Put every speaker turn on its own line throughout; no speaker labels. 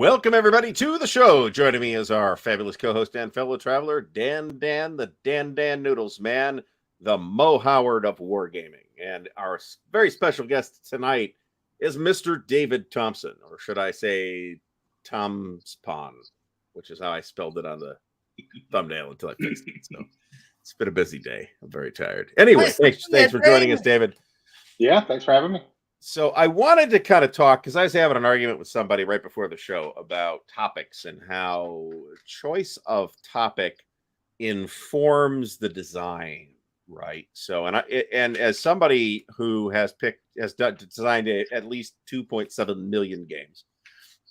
Welcome, everybody, to the show. Joining me is our fabulous co-host and fellow traveler, Dan, the Dan Noodles Man, the Mo Howard of Wargaming. And our very special guest tonight is Mr. David Thompson, or should I say Thompson, which is how I spelled it on the thumbnail until I fixed it. So it's been a busy day. I'm very tired. Anyway, thanks for joining us, David.
Yeah, thanks for having me.
So I wanted to kind of talk, because I was having an argument with somebody right before the show about topics and how choice of topic informs the design, right? So, and as somebody who has designed at least 2.7 million games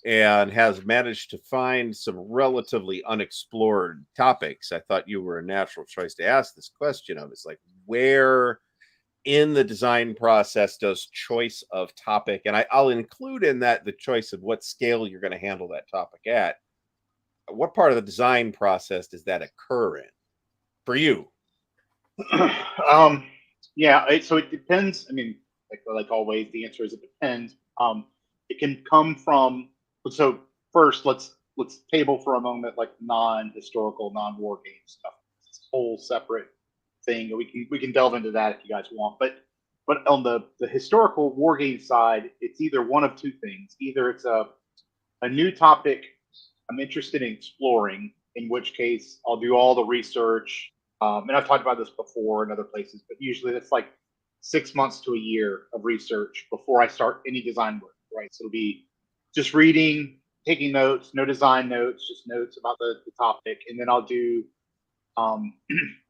and has managed to find some relatively unexplored topics, I thought you were a natural choice to ask this question of. It's like, where in the design process does choice of topic, and I'll include in that the choice of what scale you're going to handle that topic at, what part of the design process does that occur in for you?
Yeah, so it depends. I mean, like always, the answer is it depends. It can come from, so first let's table for a moment like non-historical, non-war game stuff. It's a whole separate thing. We can delve into that if you guys want. But on the historical war game side, it's either one of two things. Either it's a new topic I'm interested in exploring, in which case I'll do all the research. And I've talked about this before in other places, but usually it's like 6 months to a year of research before I start any design work, right? So it'll be just reading, taking notes, no design notes, just notes about the topic. And then I'll do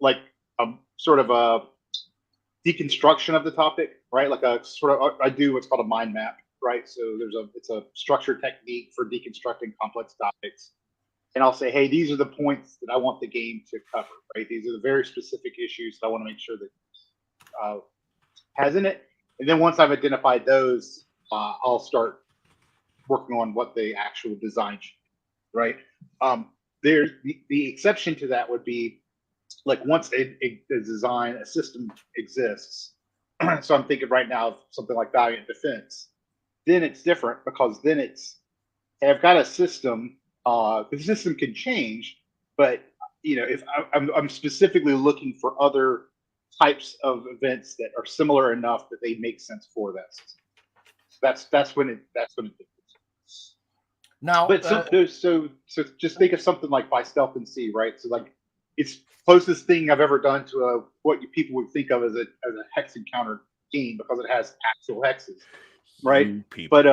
like sort of a deconstruction of the topic, right? Like I do what's called a mind map, right? So it's a structured technique for deconstructing complex topics. And I'll say, hey, these are the points that I want the game to cover, right? These are the very specific issues that I want to make sure that has in it. And then once I've identified those, I'll start working on what the actual design should be, right? The exception to that would be like once a design, a system exists. So I'm thinking right now of something like Valiant Defense. Then it's different because then I've got a system. The system can change, but if I'm specifically looking for other types of events that are similar enough that they make sense for that system. That's when it differs.
Now,
but so just think of something like By Stealth and Sea, right? So like it's closest thing I've ever done to what people would think of as a hex encounter game because it has actual hexes, right? But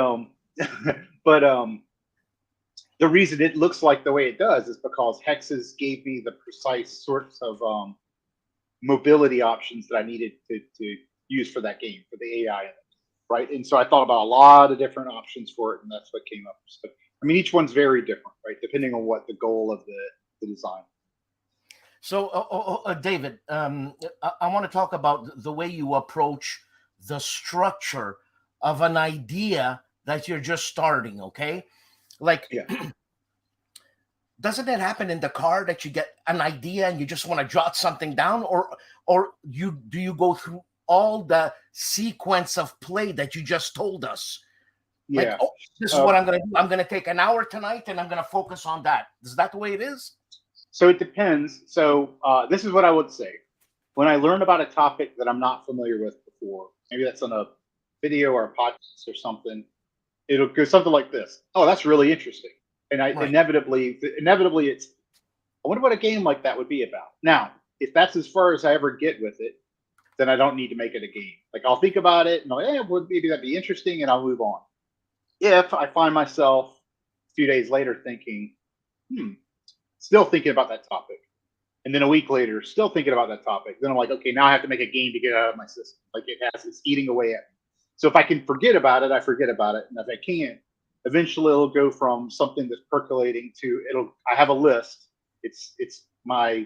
the reason it looks like the way it does is because hexes gave me the precise sorts of mobility options that I needed to use for that game, for the AI in it, right? And so I thought about a lot of different options for it, and that's what came up. So, I mean, each one's very different, right? Depending on what the goal of the design.
So, David, I want to talk about the way you approach the structure of an idea that you're just starting, okay? Like,
yeah.
Doesn't it happen in the car that you get an idea and you just want to jot something down, or do you go through all the sequence of play that you just told us?
Yeah.
Like, this is what I'm going to do. I'm going to take an hour tonight and I'm going to focus on that. Is that the way it is?
So it depends. So this is what I would say. When I learn about a topic that I'm not familiar with before, maybe that's on a video or a podcast or something, it'll go something like this. Oh, that's really interesting. And inevitably it's, I wonder what a game like that would be about. Now, if that's as far as I ever get with it, then I don't need to make it a game. Like I'll think about it and well, maybe that'd be interesting, and I'll move on. If I find myself a few days later thinking, still thinking about that topic, and then a week later, still thinking about that topic, then I'm like, okay, now I have to make a game to get it out of my system. Like it's eating away at me. So if I can forget about it, I forget about it. And if I can't, eventually it'll go from something that's percolating to I have a list. It's my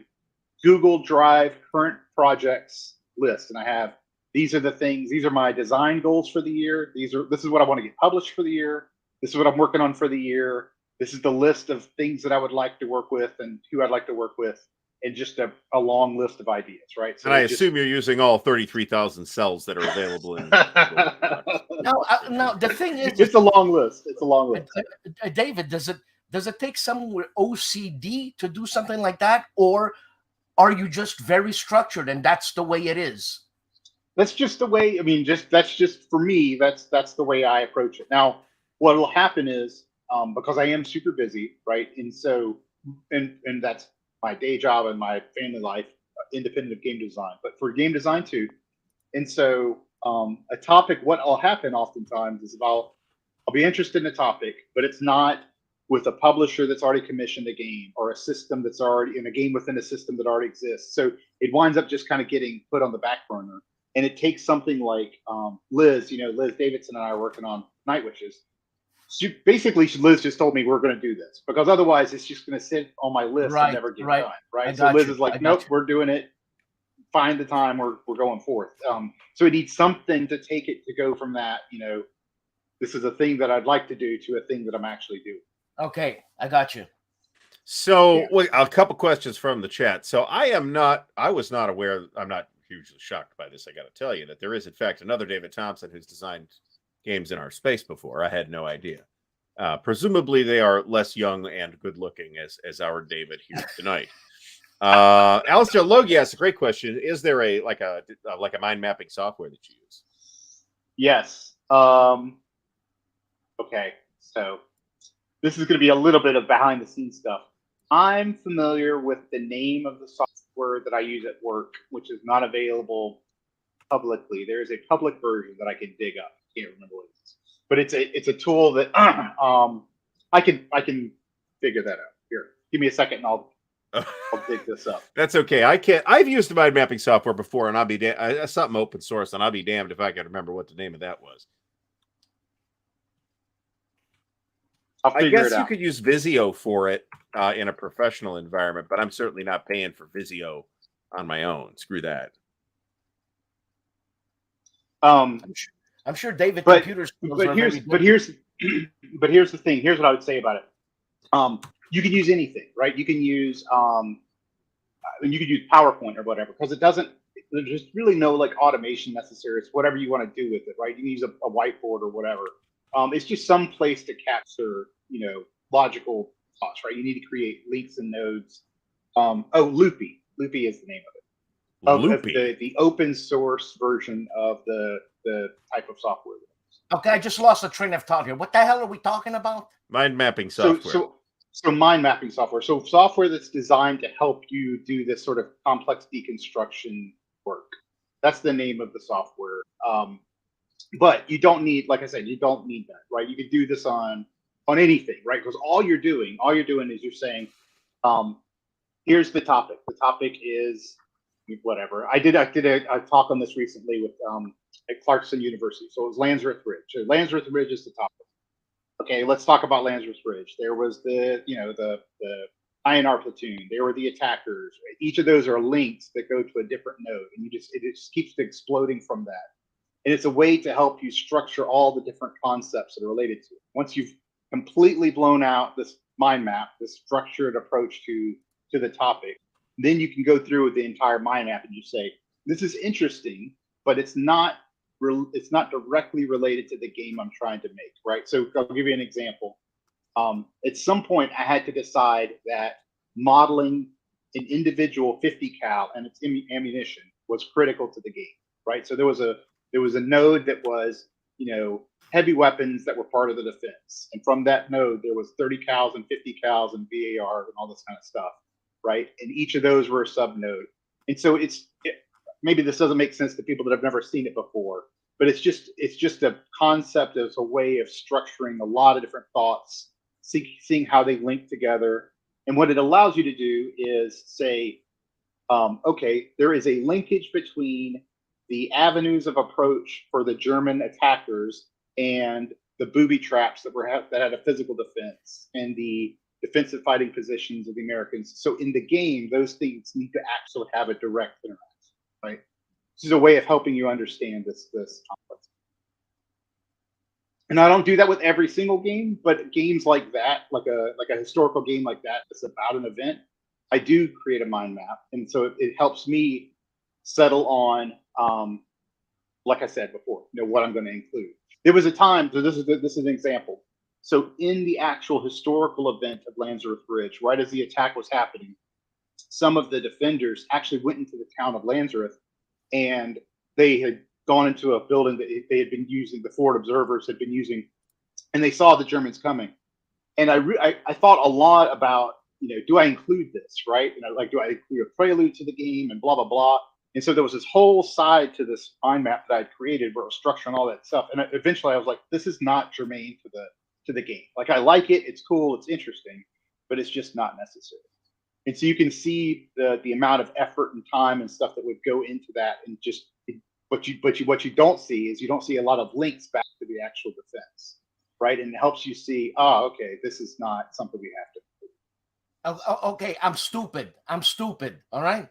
Google Drive current projects list. And I have, these are the things, these are my design goals for the year. This is what I want to get published for the year. This is what I'm working on for the year. This is the list of things that I would like to work with and who I'd like to work with. and just a long list of ideas, right? So
and I assume you're using all 33,000 cells that are available in.
Now the thing is,
it's a long list. It's a long list.
David, does it take someone with OCD to do something like that, or are you just very structured and that's the way it is?
That's just the way. I mean, that's just for me. That's the way I approach it. Now, what will happen is because I am super busy, right? And so, and that's my day job and my family life, independent of game design. But for game design too, and so a topic. What will happen oftentimes is I'll be interested in a topic, but it's not with a publisher that's already commissioned a game or a system that's already in a game within a system that already exists. So it winds up just kind of getting put on the back burner. And it takes something like Liz, Liz Davidson and I are working on Night Witches. Basically, Liz just told me we're going to do this because otherwise it's just going to sit on my list and never get done. Right. So Liz is like, nope, we're doing it. Find the time. We're going forth. So it needs something to take it to go from that, this is a thing that I'd like to do to a thing that I'm actually doing.
Okay, I got you.
So a couple questions from the chat. So I was not aware. I'm not hugely shocked by this. I got to tell you that there is in fact another David Thompson who's designed games in our space before. I had no idea. Presumably they are less young and good looking as our David here tonight. Alistair Logie asks a great question. Is there a mind mapping software that you use?
Yes. Okay. So this is going to be a little bit of behind the scenes stuff. I'm familiar with the name of the software that I use at work, which is not available publicly. There's a public version that I can dig up. Can't remember what it is, but it's a tool that I can figure that out. Here, give me a second, and I'll dig this up.
That's okay. I can't. I've used the mind mapping software before, and I'll be something open source, and I'll be damned if I can remember what the name of that was. I guess you could use Visio for it in a professional environment, but I'm certainly not paying for Visio on my own. Screw that.
I'm sure David computer skills are very good.
But here's the thing. Here's what I would say about it. You can use anything, right? You can use PowerPoint or whatever, because there's really no like automation necessary. It's whatever you want to do with it, right? You can use a whiteboard or whatever. It's just some place to capture, logical thoughts, right? You need to create links and nodes. Loopy is the name of it. The open source version of the type of software.
Okay, I just lost a train of thought here. What the hell are we talking about?
Mind mapping software.
So mind mapping software. So software that's designed to help you do this sort of complex deconstruction work. That's the name of the software. But you don't need, like I said, you don't need that, right? You can do this on anything, right? Because all you're doing is you're saying, here's the topic. The topic is whatever. I did a talk on this recently with at Clarkson University. So it was Landsworth Ridge. So Landsworth Ridge is the topic. Okay, let's talk about Landsworth Ridge. There was the INR platoon. There were the attackers. Right? Each of those are links that go to a different node, and it just keeps exploding from that. And it's a way to help you structure all the different concepts that are related to it. Once you've completely blown out this mind map, this structured approach to the topic, then you can go through with the entire mind map and you say, this is interesting, but it's not directly related to the game I'm trying to make, right? So I'll give you an example. At some point, I had to decide that modeling an individual 50 cal and its ammunition was critical to the game, right? So there was a node that was, heavy weapons that were part of the defense. And from that node, there was 30 cals and 50 cals and VAR and all this kind of stuff, right? And each of those were a sub node. And so maybe this doesn't make sense to people that have never seen it before, but it's just a concept as a way of structuring a lot of different thoughts, seeing how they link together. And what it allows you to do is say, okay, there is a linkage between the avenues of approach for the German attackers and the booby traps that had a physical defense and the defensive fighting positions of the Americans. So in the game, those things need to actually have a direct interaction, right? This is a way of helping you understand this complex. And I don't do that with every single game, but games like that, like a historical game like that, that's about an event, I do create a mind map, and so it helps me settle on, like I said before, what I'm going to include. There was a time, so this is an example. So in the actual historical event of Landsworth Bridge, right as the attack was happening, some of the defenders actually went into the town of Landsworth, and they had gone into a building that they had been using, the forward observers had been using, and they saw the Germans coming. And I thought a lot about, do I include this, right? Like, do I include a prelude to the game and blah, blah, blah. And so there was this whole side to this mind map that I'd created where it was structuring all that stuff. And eventually I was like, this is not germane to the game. Like, I like it, it's cool, it's interesting, but it's just not necessary. And so you can see the amount of effort and time and stuff that would go into that, and just what you don't see is you don't see a lot of links back to the actual defense, right? And it helps you see, okay, this is not something we have to.
Okay, I'm stupid. All right.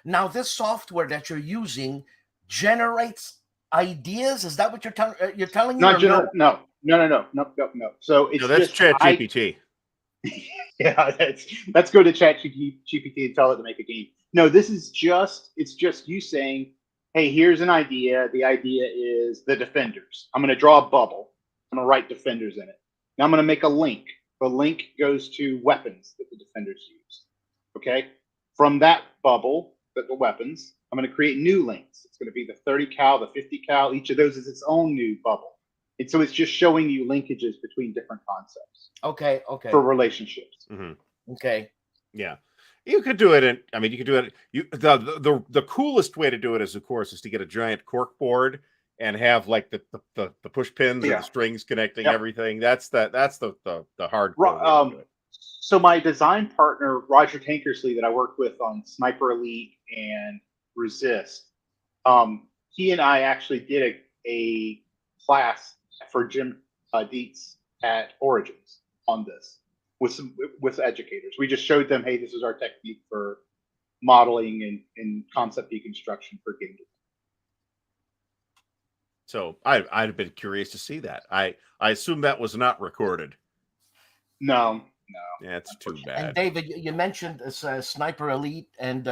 Now, this software that you're using generates ideas. Is that what you're telling me?
Not generate. No. So it's
that's
just
ChatGPT.
Yeah, let's go to ChatGPT and tell it to make a game. No, it's just you saying, hey, here's an idea. The idea is the defenders. I'm going to draw a bubble. I'm going to write defenders in it. Now I'm going to make a link. The link goes to weapons that the defenders use. Okay. From that bubble, the weapons, I'm going to create new links. It's going to be the 30 cal, the 50 cal. Each of those is its own new bubble. And so it's just showing you linkages between different concepts.
Okay.
For relationships.
Mm-hmm.
Okay.
Yeah. You could do it you could do it. The coolest way to do it is to get a giant cork board and have like the push pins and the strings connecting everything. That's the hard way to do it.
So my design partner, Roger Tankersley, that I worked with on Sniper Elite and Resist, he and I actually did a class for Jim Dietz at Origins on this with educators. We just showed them, hey, this is our technique for modeling and concept deconstruction for game design.
So I'd have been curious to see that. I assume that was not recorded.
No.
Yeah, it's too bad.
And David, you mentioned Sniper Elite, and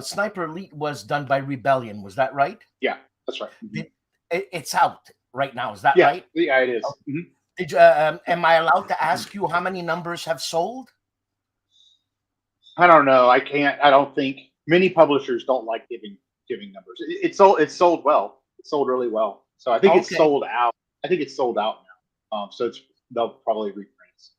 Sniper Elite was done by Rebellion. Was that right?
Yeah, that's right. Mm-hmm.
It's out right now. Is that
yeah,
right?
Yeah, it is.
Okay.
Mm-hmm.
Did you, am I allowed to ask you how many numbers have sold?
I don't know. I can't. I don't think many publishers don't like giving numbers. It sold well. It sold really well. So I think it's sold out. I think it's sold out now. So they'll probably reprint.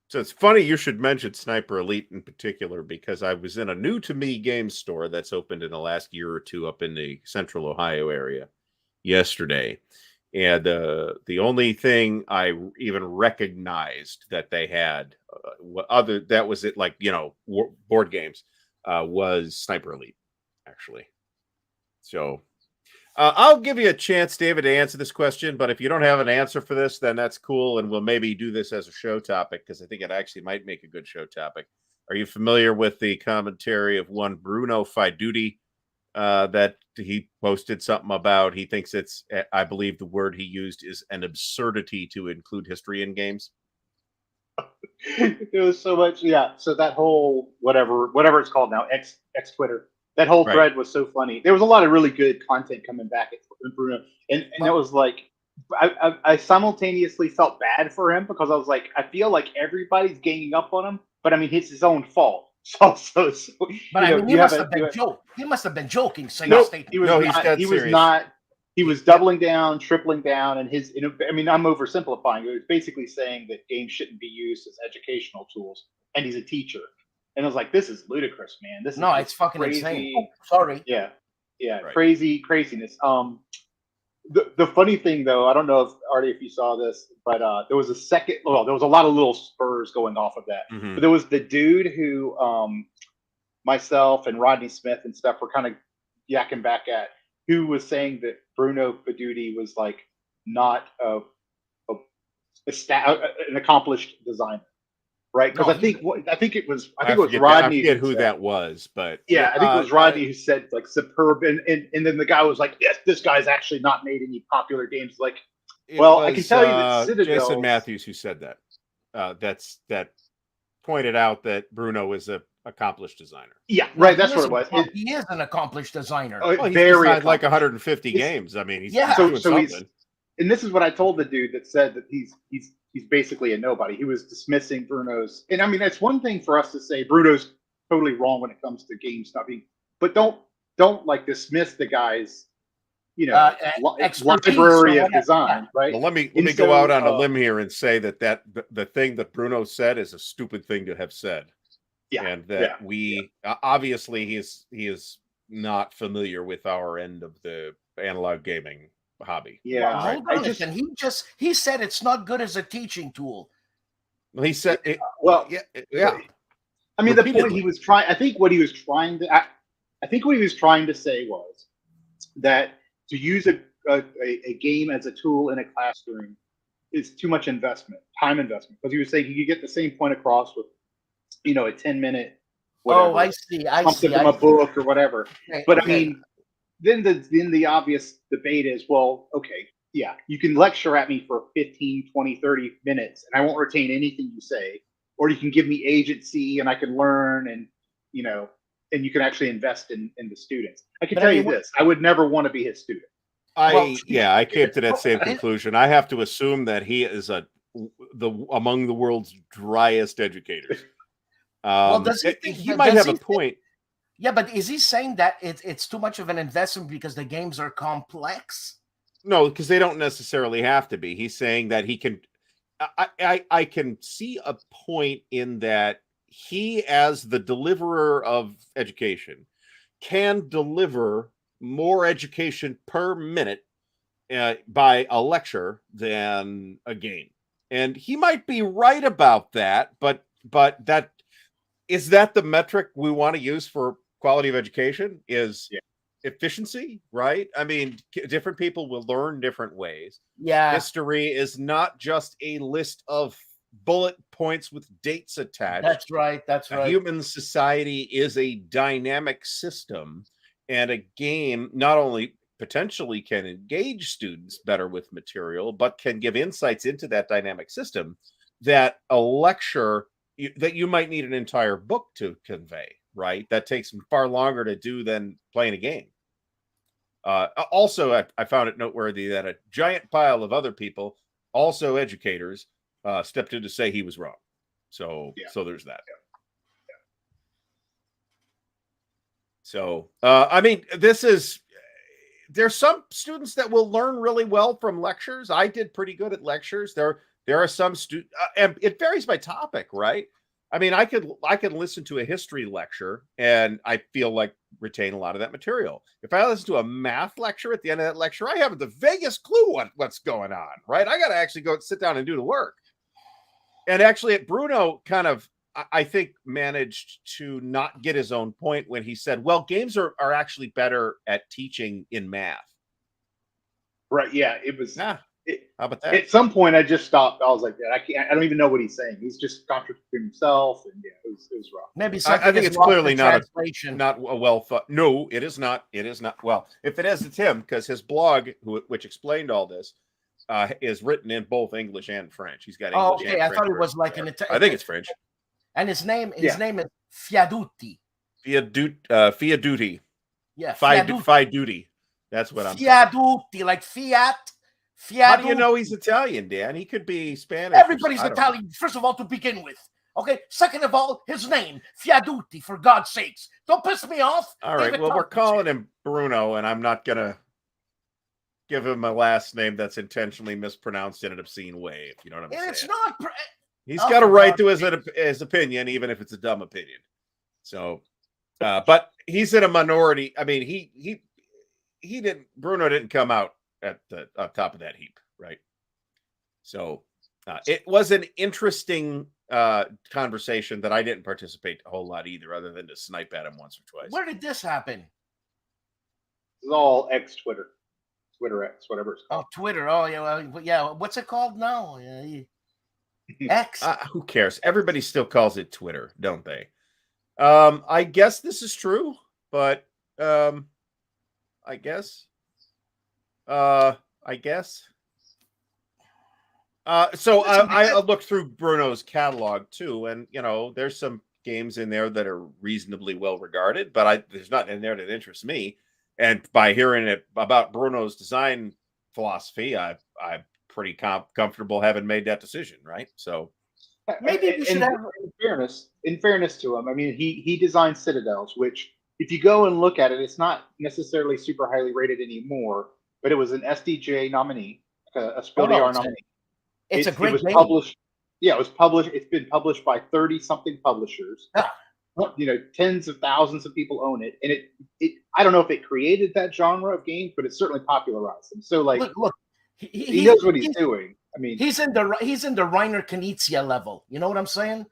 So it's funny you should mention Sniper Elite in particular, because I was in a new to me game store that's opened in the last year or two up in the central Ohio area yesterday. And the only thing I even recognized that they had board games was Sniper Elite, actually. So I'll give you a chance, David, to answer this question. But if you don't have an answer for this, then that's cool. And we'll maybe do this as a show topic, because I think it actually might make a good show topic. Are you familiar with the commentary of one Bruno Faiduti that he posted something about? He thinks it's, I believe the word he used is an absurdity to include history in games.
It was so much. Yeah. So that whole, whatever it's called now, X Twitter, that whole thread was so funny. There was a lot of really good content coming back at Bruno. And it was like, I simultaneously felt bad for him, because I was like, I feel like everybody's ganging up on him, but I mean, it's his own fault. But
I mean, he must have been joking. He must have been joking. Saying
he was not. He was doubling down, tripling down, and I mean, I'm oversimplifying. It was basically saying that games shouldn't be used as educational tools, and he's a teacher. And I was like, this is ludicrous, man. This is
it's fucking
crazy.
Insane. Oh, sorry.
Yeah, right. Craziness. The funny thing, though, I don't know if you saw this, but there was there was a lot of little spurs going off of that.
Mm-hmm.
But there was the dude who myself and Rodney Smith and stuff were kind of yakking back at, who was saying that Bruno Faiduti was like not an accomplished designer, right? Because I think it was Rodney.
I forget who that was, but
yeah, I think it was Rodney who said like superb, and then the guy was like, yes, this guy's actually not made any popular games. Like, I can tell you that Citadel,
Jason Matthews who said that. That pointed out that Bruno is a accomplished designer.
Yeah, right. That's
He
what
is
it was.
He is an accomplished designer.
Well, he's
Very
designed like
accomplished.
150
It's-
games. I mean, he's
Yeah.
doing
So
something.
and this is what I told the dude that said that he's basically a nobody. He was dismissing Bruno's, and I mean that's one thing for us to say Bruno's totally wrong when it comes to game stuff, but don't like dismiss the guy's
Expertise
library
or
of design, right?
Well, let me
And
go
so,
out on a limb here and say that the thing that Bruno said is a stupid thing to have said.
Yeah,
And that obviously he is not familiar with our end of the analog gaming hobby.
Yeah,
Well, hold on, and he said it's not good as a teaching tool.
Well, he said it,
well,
yeah.
I mean, the point
Repeatedly.
he was trying. I think what he was trying to. I think what he was trying to say was that to use a game as a tool in a classroom is too much time investment. Because he was saying you could get the same point across with, a 10-minute.
Oh, I see.
Something from a book or whatever.
Okay,
But
okay.
I mean, then the obvious debate is, well, okay, yeah, you can lecture at me for 15, 20, 30 minutes and I won't retain anything you say, or you can give me agency and I can learn and you can actually invest in the students. I can tell you this, I would never want to be his student.
I came to that same conclusion. I have to assume that he is among the world's driest educators.
Does
he might have a point.
Yeah, but is he saying that it's too much of an investment because the games are complex?
No, because they don't necessarily have to be. He's saying that he can. I can see a point in that he, as the deliverer of education, can deliver more education per minute by a lecture than a game, and he might be right about that. But that is that the metric we want to use for quality of education is efficiency, right? I mean, different people will learn different ways.
Yeah.
History is not just a list of bullet points with dates attached.
That's right. That's right.
Human society is a dynamic system, and a game not only potentially can engage students better with material, but can give insights into that dynamic system that a lecture that you might need an entire book to convey, right? That takes far longer to do than playing a game. Also, I found it noteworthy that a giant pile of other people, also educators, stepped in to say he was wrong. So there's that. So, I mean, there's some students that will learn really well from lectures. I did pretty good at lectures. There are some students, and it varies by topic, right? I mean, I could listen to a history lecture and I feel like retain a lot of that material. If I listen to a math lecture at the end of that lecture, I haven't the vaguest clue what's going on, right? I got to actually go sit down and do the work. And actually, Bruno kind of, I think, managed to not get his own point when he said, well, games are actually better at teaching in math.
Right. Yeah. It was.
Yeah. How about that?
At some point, I just stopped. I was like, I don't even know what he's saying. He's just contradicting himself, and it was rough.
Maybe
I think it's clearly not a well thought. No, it is not. It is not. Well, if it is, it's him, because his blog, which explained all this, is written in both English and French. He's got English.
Okay, I thought it was like
I think it's French.
And his name is Fiaduti.
Fiaduti.
Yeah,
Fiaduti. That's what I'm.
Fiaduti, like Fiat.
How do you know he's Italian, Dan? He could be Spanish.
Everybody's Italian, first of all, to begin with. Okay. Second of all, his name, Fiaduti, for God's sakes. Don't piss me off.
All right. Well, we're calling him Bruno, and I'm not going to give him a last name that's intentionally mispronounced in an obscene way, if you know what I'm saying.
It's not.
He's got a right to his opinion, even if it's a dumb opinion. So, but he's in a minority. I mean, he didn't. Bruno didn't come out at the top of that heap, right? So it was an interesting conversation that I didn't participate a whole lot either, other than to snipe at him once or twice.
Where did this happen?
It's all Twitter X, whatever it's called.
Oh, Twitter. Oh, yeah. What's it called now? X.
Who cares? Everybody still calls it Twitter, don't they? I guess this is true, but I guess. So
Listen,
I
because-
looked through Bruno's catalog too, and there's some games in there that are reasonably well regarded, but there's nothing in there that interests me. And by hearing it about Bruno's design philosophy, I'm pretty comfortable having made that decision, right? So
Maybe we should
in,
have.
in fairness to him, I mean, he designed Citadels, which if you go and look at it, it's not necessarily super highly rated anymore, but it was an SDJ nominee, a Spiel des Jahres nominee.
It's a great
it was
game.
published. Yeah, it was published. It's been published by 30 something publishers.
Yeah.
Tens of thousands of people own it, and it. I don't know if it created that genre of games, but it certainly popularized them. So, like,
Look,
he knows what he's doing. I mean,
he's in the Reiner Knizia level. You know what I'm saying?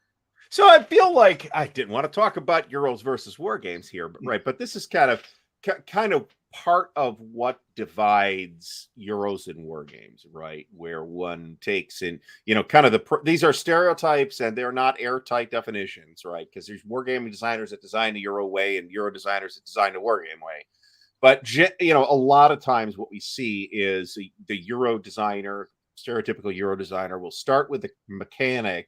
So I feel like I didn't want to talk about Euros versus War Games here, but but this is kind of part of what divides Euros and War Games, right? Where one takes in, kind of these are stereotypes and they're not airtight definitions, right? Because there's wargaming designers that design the Euro way and Euro designers that design the Wargame way. But a lot of times what we see is the Euro designer, stereotypical Euro designer, will start with the mechanic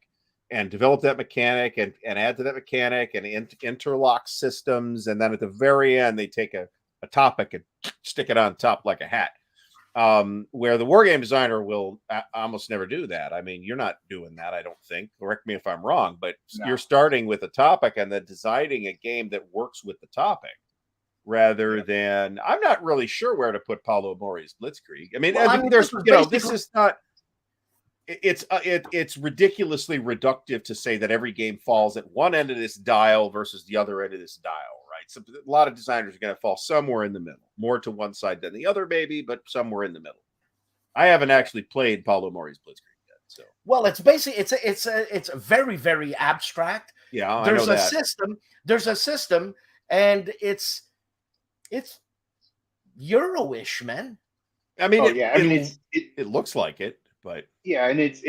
and develop that mechanic and add to that mechanic and interlock systems. And then at the very end, they take a topic and stick it on top like a hat. Where the wargame designer will almost never do that. I mean, you're not doing that, I don't think. Correct me if I'm wrong, but you're starting with a topic and then designing a game that works with the topic rather than, I'm not really sure where to put Paulo Mori's Blitzkrieg. I mean, there's, this is not, it's ridiculously reductive to say that every game falls at one end of this dial versus the other end of this dial, right? So a lot of designers are going to fall somewhere in the middle, more to one side than the other, maybe, but somewhere in the middle. I haven't actually played Paulo Mori's Blitzkrieg yet, so.
Well, it's basically it's very, very abstract.
Yeah,
there's
I know
a
that.
system. There's a system, and it's Euro-ish, man.
I mean,
it
looks like it, but
yeah, and it's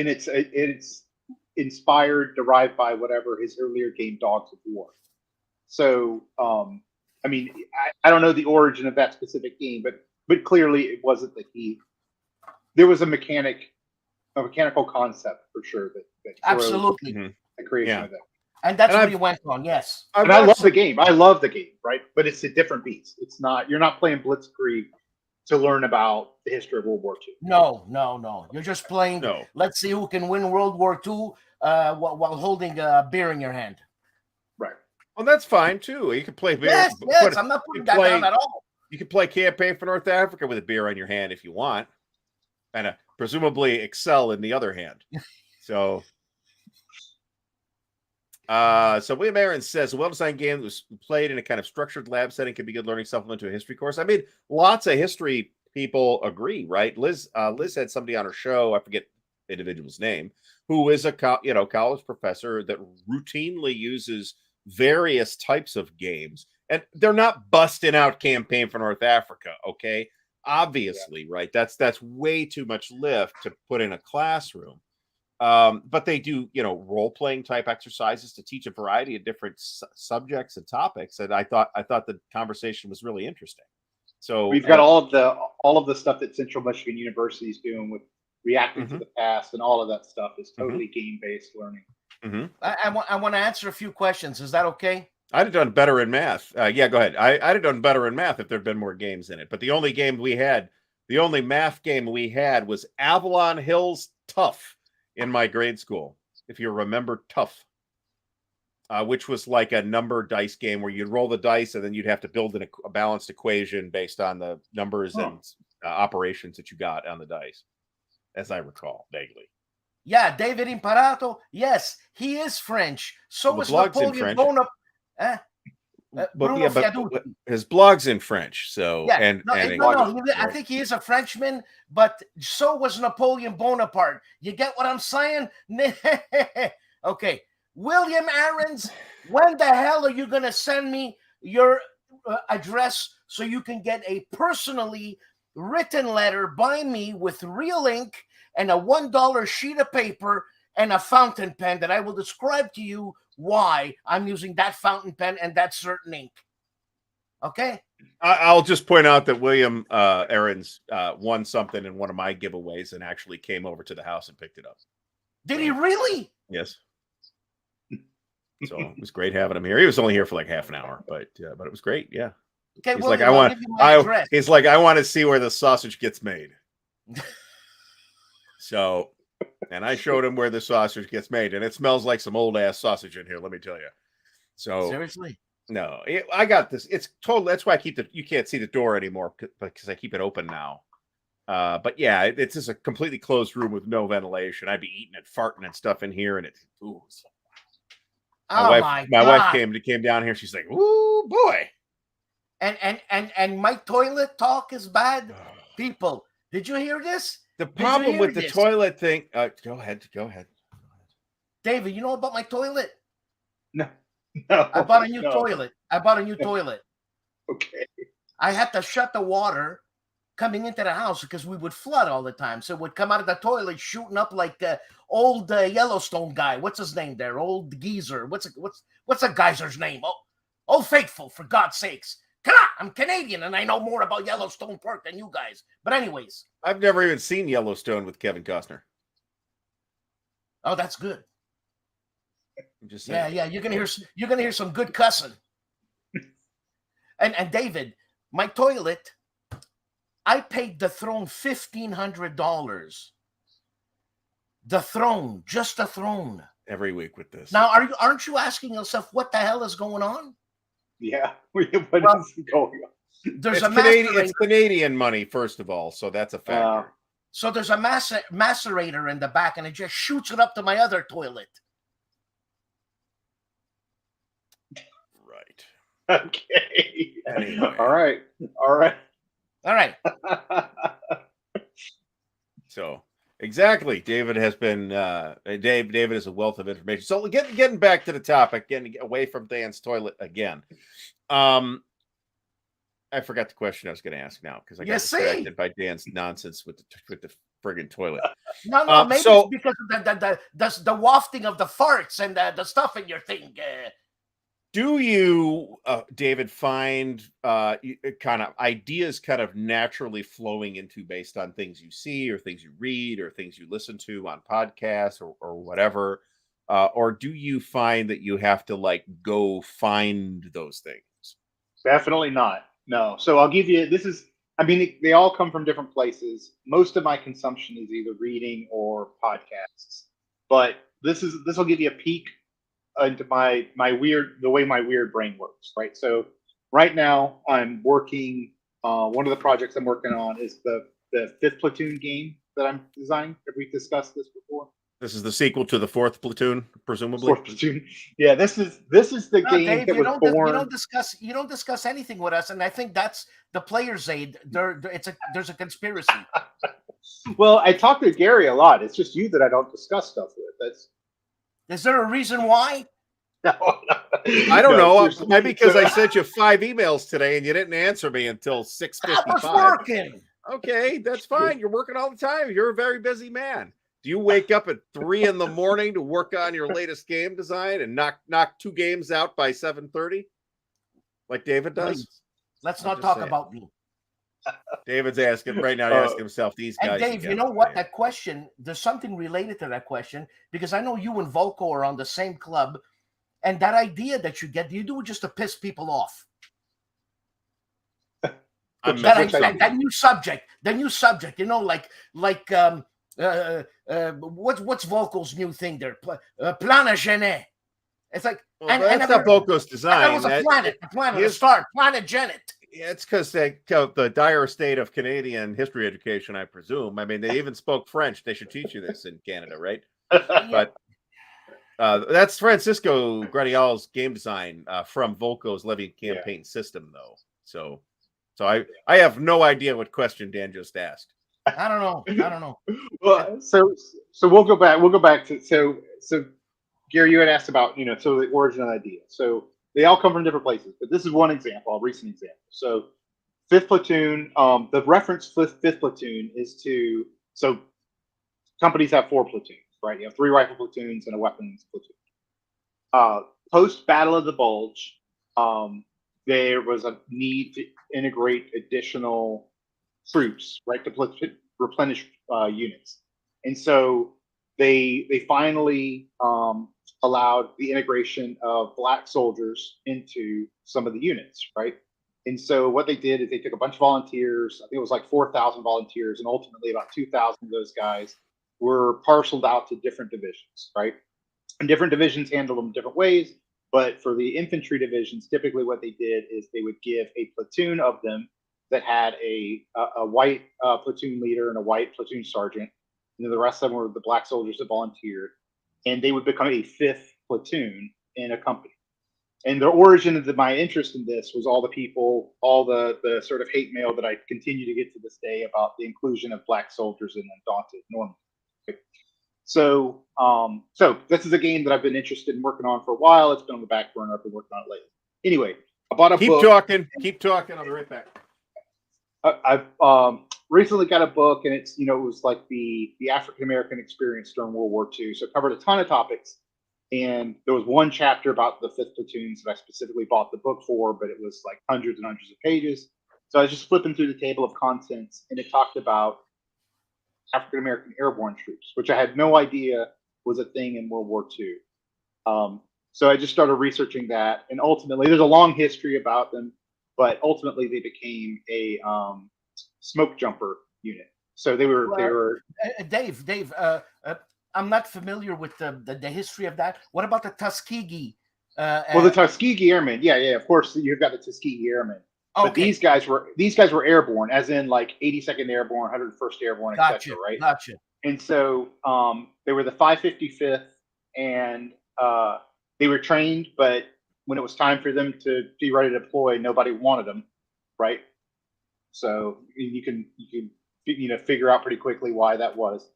inspired, derived by whatever his earlier game, Dogs of War. So, I mean, I don't know the origin of that specific game, but clearly it wasn't that there was a mechanical concept for sure that
absolutely
the creation of that.
And that's what he went on. Yes,
and I love the game. I love the game, right? But it's a different beast. It's not. You're not playing Blitzkrieg to learn about the history of World War II.
No. You're just playing.
No.
Let's see who can win World War II while holding a beer in your hand.
Right.
Well, that's fine too. You can play beer.
Yes. I'm not putting that down at all.
You can play Campaign for North Africa with a beer in your hand if you want, and presumably excel in the other hand. So. So William Aaron says a well-designed game that was played in a kind of structured lab setting can be good learning supplement to a history course. I mean, lots of history people agree, right? Liz had somebody on her show, I forget the individual's name, who is a college professor that routinely uses various types of games, and they're not busting out Campaign for North Africa, okay? Obviously, right? That's way too much lift to put in a classroom. But they do, role-playing type exercises to teach a variety of different subjects and topics. And I thought the conversation was really interesting. So
we've got all of the stuff that Central Michigan University is doing with reacting to the past, and all of that stuff is totally game-based learning.
I want to answer a few questions. Is that okay?
I'd have done better in math. Yeah, go ahead. I'd have done better in math if there'd been more games in it. But the only math game we had was Avalon Hills Tough in my grade school, if you remember Tough, which was like a number dice game where you'd roll the dice and then you'd have to build a balanced equation based on the numbers and operations that you got on the dice, as I recall vaguely.
Yeah, David Imparato. Yes, he is French. So was Napoleon Bonaparte.
But his blog's in French, so
I think he is a Frenchman, but so was Napoleon Bonaparte. You get what I'm saying? Okay, William Aarons, when the hell are you going to send me your address so you can get a personally written letter by me with real ink and a $1 sheet of paper and a fountain pen that I will describe to you why I'm using that fountain pen and that certain ink. Okay?
I'll just point out that William Aarons won something in one of my giveaways and actually came over to the house and picked it up.
Did he really?
Yes. So it was great having him here. He was only here for like half an hour, but it was great. Yeah.
Okay,
He's
William,
like,
I'll give you my address.
he's like, I want to see where the sausage gets made. So, and I showed him where the sausage gets made, and it smells like some old ass sausage in here. Let me tell you. So
Seriously?
no, I got this. It's totally. That's why I keep you can't see the door anymore because I keep it open now. But yeah, it's just a completely closed room with no ventilation. I'd be eating and farting and stuff in here, and it. Ooh, my wife came down here. She's like, "Ooh, boy."
And my toilet talk is bad. People, did you hear this?
The problem with the toilet thing. Go ahead.
David, you know about my toilet?
No.
I bought a new toilet.
Okay.
I had to shut the water coming into the house because we would flood all the time. So it would come out of the toilet shooting up like the old Yellowstone guy. What's his name there? Old geezer. What's a geezer's name? Oh, Faithful, for God's sakes. Come on, I'm Canadian and I know more about Yellowstone Park than you guys. But anyways.
I've never even seen Yellowstone with Kevin Costner.
Oh, that's good.
I'm just saying.
Yeah. You're gonna hear some good cussing. And David, my toilet, I paid the throne $1,500. The throne, just the throne.
Every week with this.
Now, aren't you asking yourself what the hell is going on?
Yeah, what is going on?
It's Canadian money, first of all, so that's a factor.
So there's a macerator in the back, and it just shoots it up to my other toilet.
Right.
Okay.
Anyway.
All right.
So exactly, David has been. David is a wealth of information. So getting back to the topic, getting away from Dan's toilet again. I forgot the question I was going to ask now because I got distracted by Dan's nonsense with the friggin' toilet.
No, maybe it's because of the wafting of the farts and the stuff in your thing.
Do you, David, find kind of ideas kind of naturally flowing into based on things you see or things you read or things you listen to on podcasts or whatever? Or do you find that you have to like go find those things?
Definitely not. No. So I'll give you, they all come from different places. Most of my consumption is either reading or podcasts, but this will give you a peek into the way my weird brain works, right? So right now I'm working, one of the projects I'm working on is the 5th Platoon game that I'm designing. Have we discussed this before?
This is the sequel to the 4th Platoon, presumably.
4th Platoon. Yeah, this is the game
Dave,
that was born.
You don't discuss anything with us, and I think that's the player's aid. There's a conspiracy.
Well, I talk to Gary a lot. It's just you that I don't discuss stuff with.
Is there a reason why?
No.
I don't know. Maybe because I sent you 5 emails today and you didn't answer me until 6:55.
I was working.
Okay, that's fine. You're working all the time. You're a very busy man. Do you wake up at 3 in the morning to work on your latest game design and knock 2 games out by 7:30, like David does?
Let's not talk about me.
David's asking right now. Asking himself these guys.
And Dave, you know what? That question. There's something related to that question because I know you and Volko are on the same club, and that idea that you get, you do it just to piss people off. That new subject. You know, like. What's Volko's new thing there? Planet Genet. It's like
that's not Volko's design.
That was a planet, a star, Planet Genet.
Yeah, it's because the dire state of Canadian history education, I presume. I mean, they even spoke French. They should teach you this in Canada, right? But that's Francisco Gradial's game design from Volko's Levy campaign system, though. So I have no idea what question Dan just asked.
I don't know.
Well, so we'll go back to so Gary, you had asked about so the origin of the idea. So they all come from different places, but this is one example, a recent example. So 5th Platoon, the reference 5th Platoon is so companies have 4 platoons, right? You have 3 rifle platoons and a weapons platoon. Post Battle of the Bulge, there was a need to integrate additional troops, right, to replenish units. And so they finally allowed the integration of black soldiers into some of the units, right? And so what they did is they took a bunch of volunteers. I think it was like 4,000 volunteers, and ultimately about 2,000 of those guys were parceled out to different divisions, right? And different divisions handled them different ways. But for the infantry divisions, typically what they did is they would give a platoon of them that had a white platoon leader and a white platoon sergeant, and then the rest of them were the black soldiers that volunteered, and they would become a fifth platoon in a company. And the origin of my interest in this was all the people, all the sort of hate mail that I continue to get to this day about the inclusion of black soldiers in Undaunted Normandy. So this is a game that I've been interested in working on for a while. It's been on the back burner. I've been working on it lately. Anyway, I bought a book.
Keep talking. I'll be right back.
I've recently got a book, and it's, it was like the African American experience during World War II. So it covered a ton of topics, and there was one chapter about the 5th platoons that I specifically bought the book for, but it was like hundreds and hundreds of pages. So I was just flipping through the table of contents, and it talked about African American airborne troops, which I had no idea was a thing in World War II. So I just started researching that, and ultimately, there's a long history about them, but ultimately they became a smoke jumper unit. So they were
Dave. I'm not familiar with the history of that. What about the Tuskegee?
The Tuskegee Airmen, yeah, of course you've got the Tuskegee Airmen.
Okay.
But these guys were airborne, as in like 82nd Airborne, 101st Airborne, etc. Right?
Gotcha.
And so they were the 555th, and they were trained, but when it was time for them to be ready to deploy, nobody wanted them, right? So you can figure out pretty quickly why that was.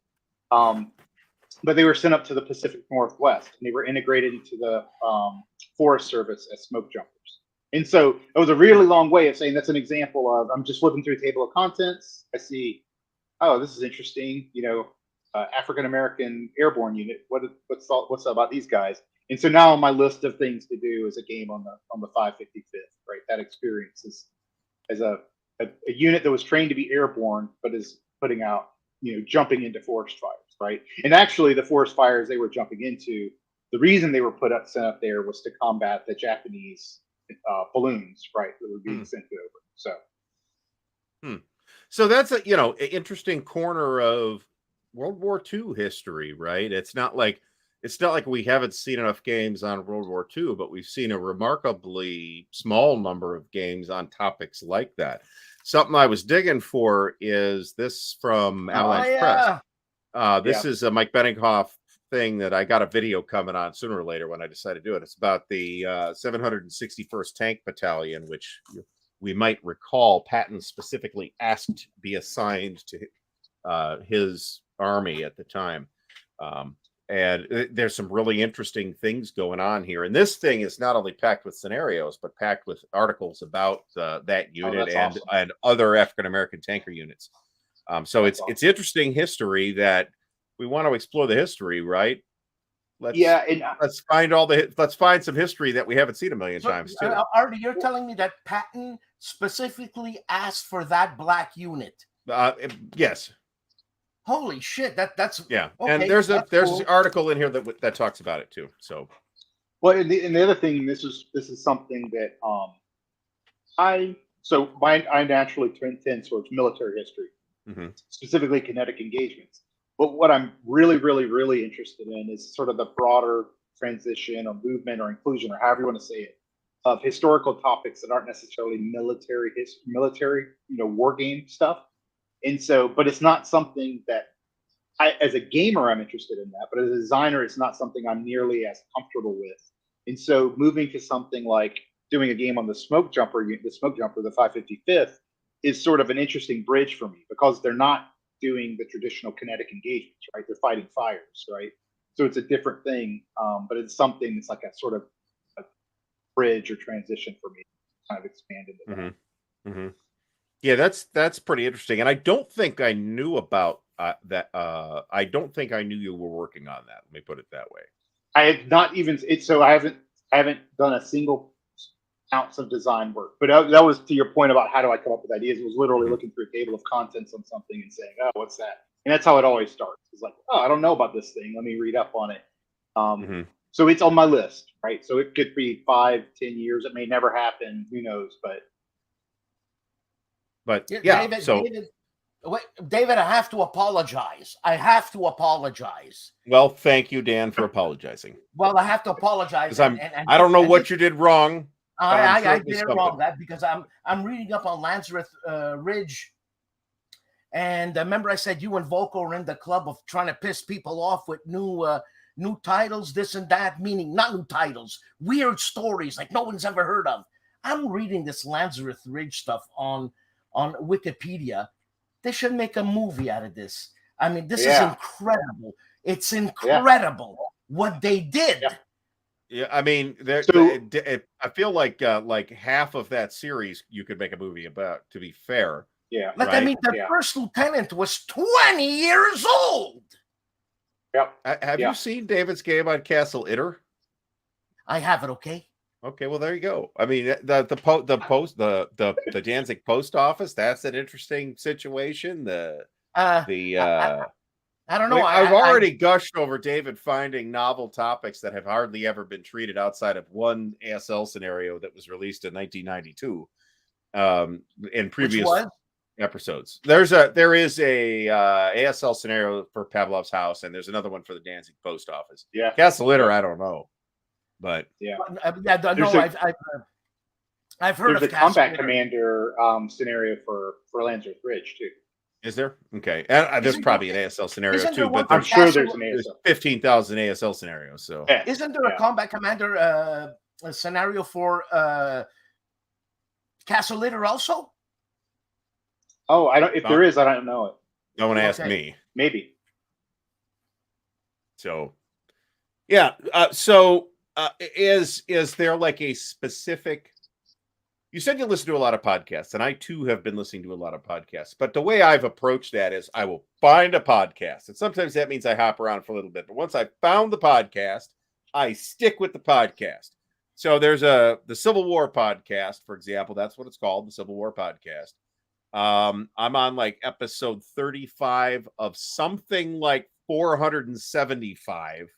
But they were sent up to the Pacific Northwest, and they were integrated into the Forest Service as smoke jumpers. And so it was a really long way of saying that's an example of, I'm just flipping through a table of contents. I see, oh, this is interesting. African American airborne unit. What's about these guys? And so now on my list of things to do is a game on the 555th. Right, that experience is as a unit that was trained to be airborne, but is putting out, jumping into forest fires. Right, and actually the forest fires they were jumping into, the reason they were sent up there was to combat the Japanese balloons, right, that were being sent over.
So that's a interesting corner of World War II history, right? It's not like we haven't seen enough games on World War II, but we've seen a remarkably small number of games on topics like that. Something I was digging for is this from Avalanche Press. This is a Mike Benninghoff thing that I got a video coming on sooner or later when I decided to do it. It's about the 761st Tank Battalion, which we might recall Patton specifically asked to be assigned to his army at the time. And there's some really interesting things going on here. And this thing is not only packed with scenarios, but packed with articles about that unit and other African-American tanker units. So it's interesting history that we want to explore the history, right? Let's find some history that we haven't seen a million times too.
Artie, you're telling me that Patton specifically asked for that black unit?
Yes.
Holy shit! That's
yeah.
Okay,
and there's
cool.
an article in here that talks about it too. So,
well, and the other thing, this is something that I naturally tend towards military history, specifically kinetic engagements. But what I'm really, really, really interested in is sort of the broader transition or movement or inclusion, or however you want to say it, of historical topics that aren't necessarily military, war game stuff. And so, but it's not something that as a gamer, I'm interested in that, but as a designer, it's not something I'm nearly as comfortable with. And so moving to something like doing a game on the smoke jumper, the 555th, is sort of an interesting bridge for me, because they're not doing the traditional kinetic engagements, right? They're fighting fires, right? So it's a different thing, but it's something that's like a sort of a bridge or transition for me to kind of expand into that.
Yeah, that's pretty interesting. And I don't think I knew about that. I don't think I knew you were working on that. Let me put it that way.
I had not even. So I haven't done a single ounce of design work. But that was to your point about how do I come up with ideas. It was literally looking through a table of contents on something and saying, oh, what's that? And that's how it always starts. It's like, oh, I don't know about this thing. Let me read up on it. So it's on my list, right? So it could be 5, 10 years. It may never happen. Who knows?
But yeah,
David, I have to apologize.
Well, thank you, Dan, for apologizing.
Well, I have to apologize.
I don't know what you did wrong.
I did it wrong. Because I'm reading up on Lazarus Ridge, and remember I said you and Volko are in the club of trying to piss people off with new titles, this and that, meaning not new titles, weird stories like no one's ever heard of. I'm reading this Lazarus Ridge stuff on Wikipedia. They should make a movie out of this. I mean, this is incredible. It's incredible what they did.
Yeah, I mean, I feel like half of that series you could make a movie about. To be fair,
Like right? I mean, the first lieutenant was 20 years old.
Yep.
Have you seen David's game on Castle Itter?
I have it. Okay,
well, there you go. I mean, the Danzig post office, that's an interesting situation.
I don't know.
I've already gushed over David finding novel topics that have hardly ever been treated outside of one ASL scenario that was released in 1992. In previous episodes, there is a ASL scenario for Pavlov's House, and there's another one for the Danzig post office. Castle Itter, I don't know. But
I've heard
of the combat commander scenario for Lazarus Ridge too.
Is there? Okay, and there's probably an ASL scenario too, but
I'm sure there's an ASL.
15,000 ASL scenarios. So
isn't there a combat commander scenario for Castle Itter also?
Oh, I don't. If there is, I don't know it.
Don't ask me.
Maybe.
So, yeah. Is there like a specific? You said you listen to a lot of podcasts, and I too have been listening to a lot of podcasts. But the way I've approached that is I will find a podcast, and sometimes that means I hop around for a little bit. But once I found the podcast, I stick with the podcast. So there's the Civil War podcast, for example. That's what it's called, the Civil War podcast. I'm on like episode 35 of something like 475.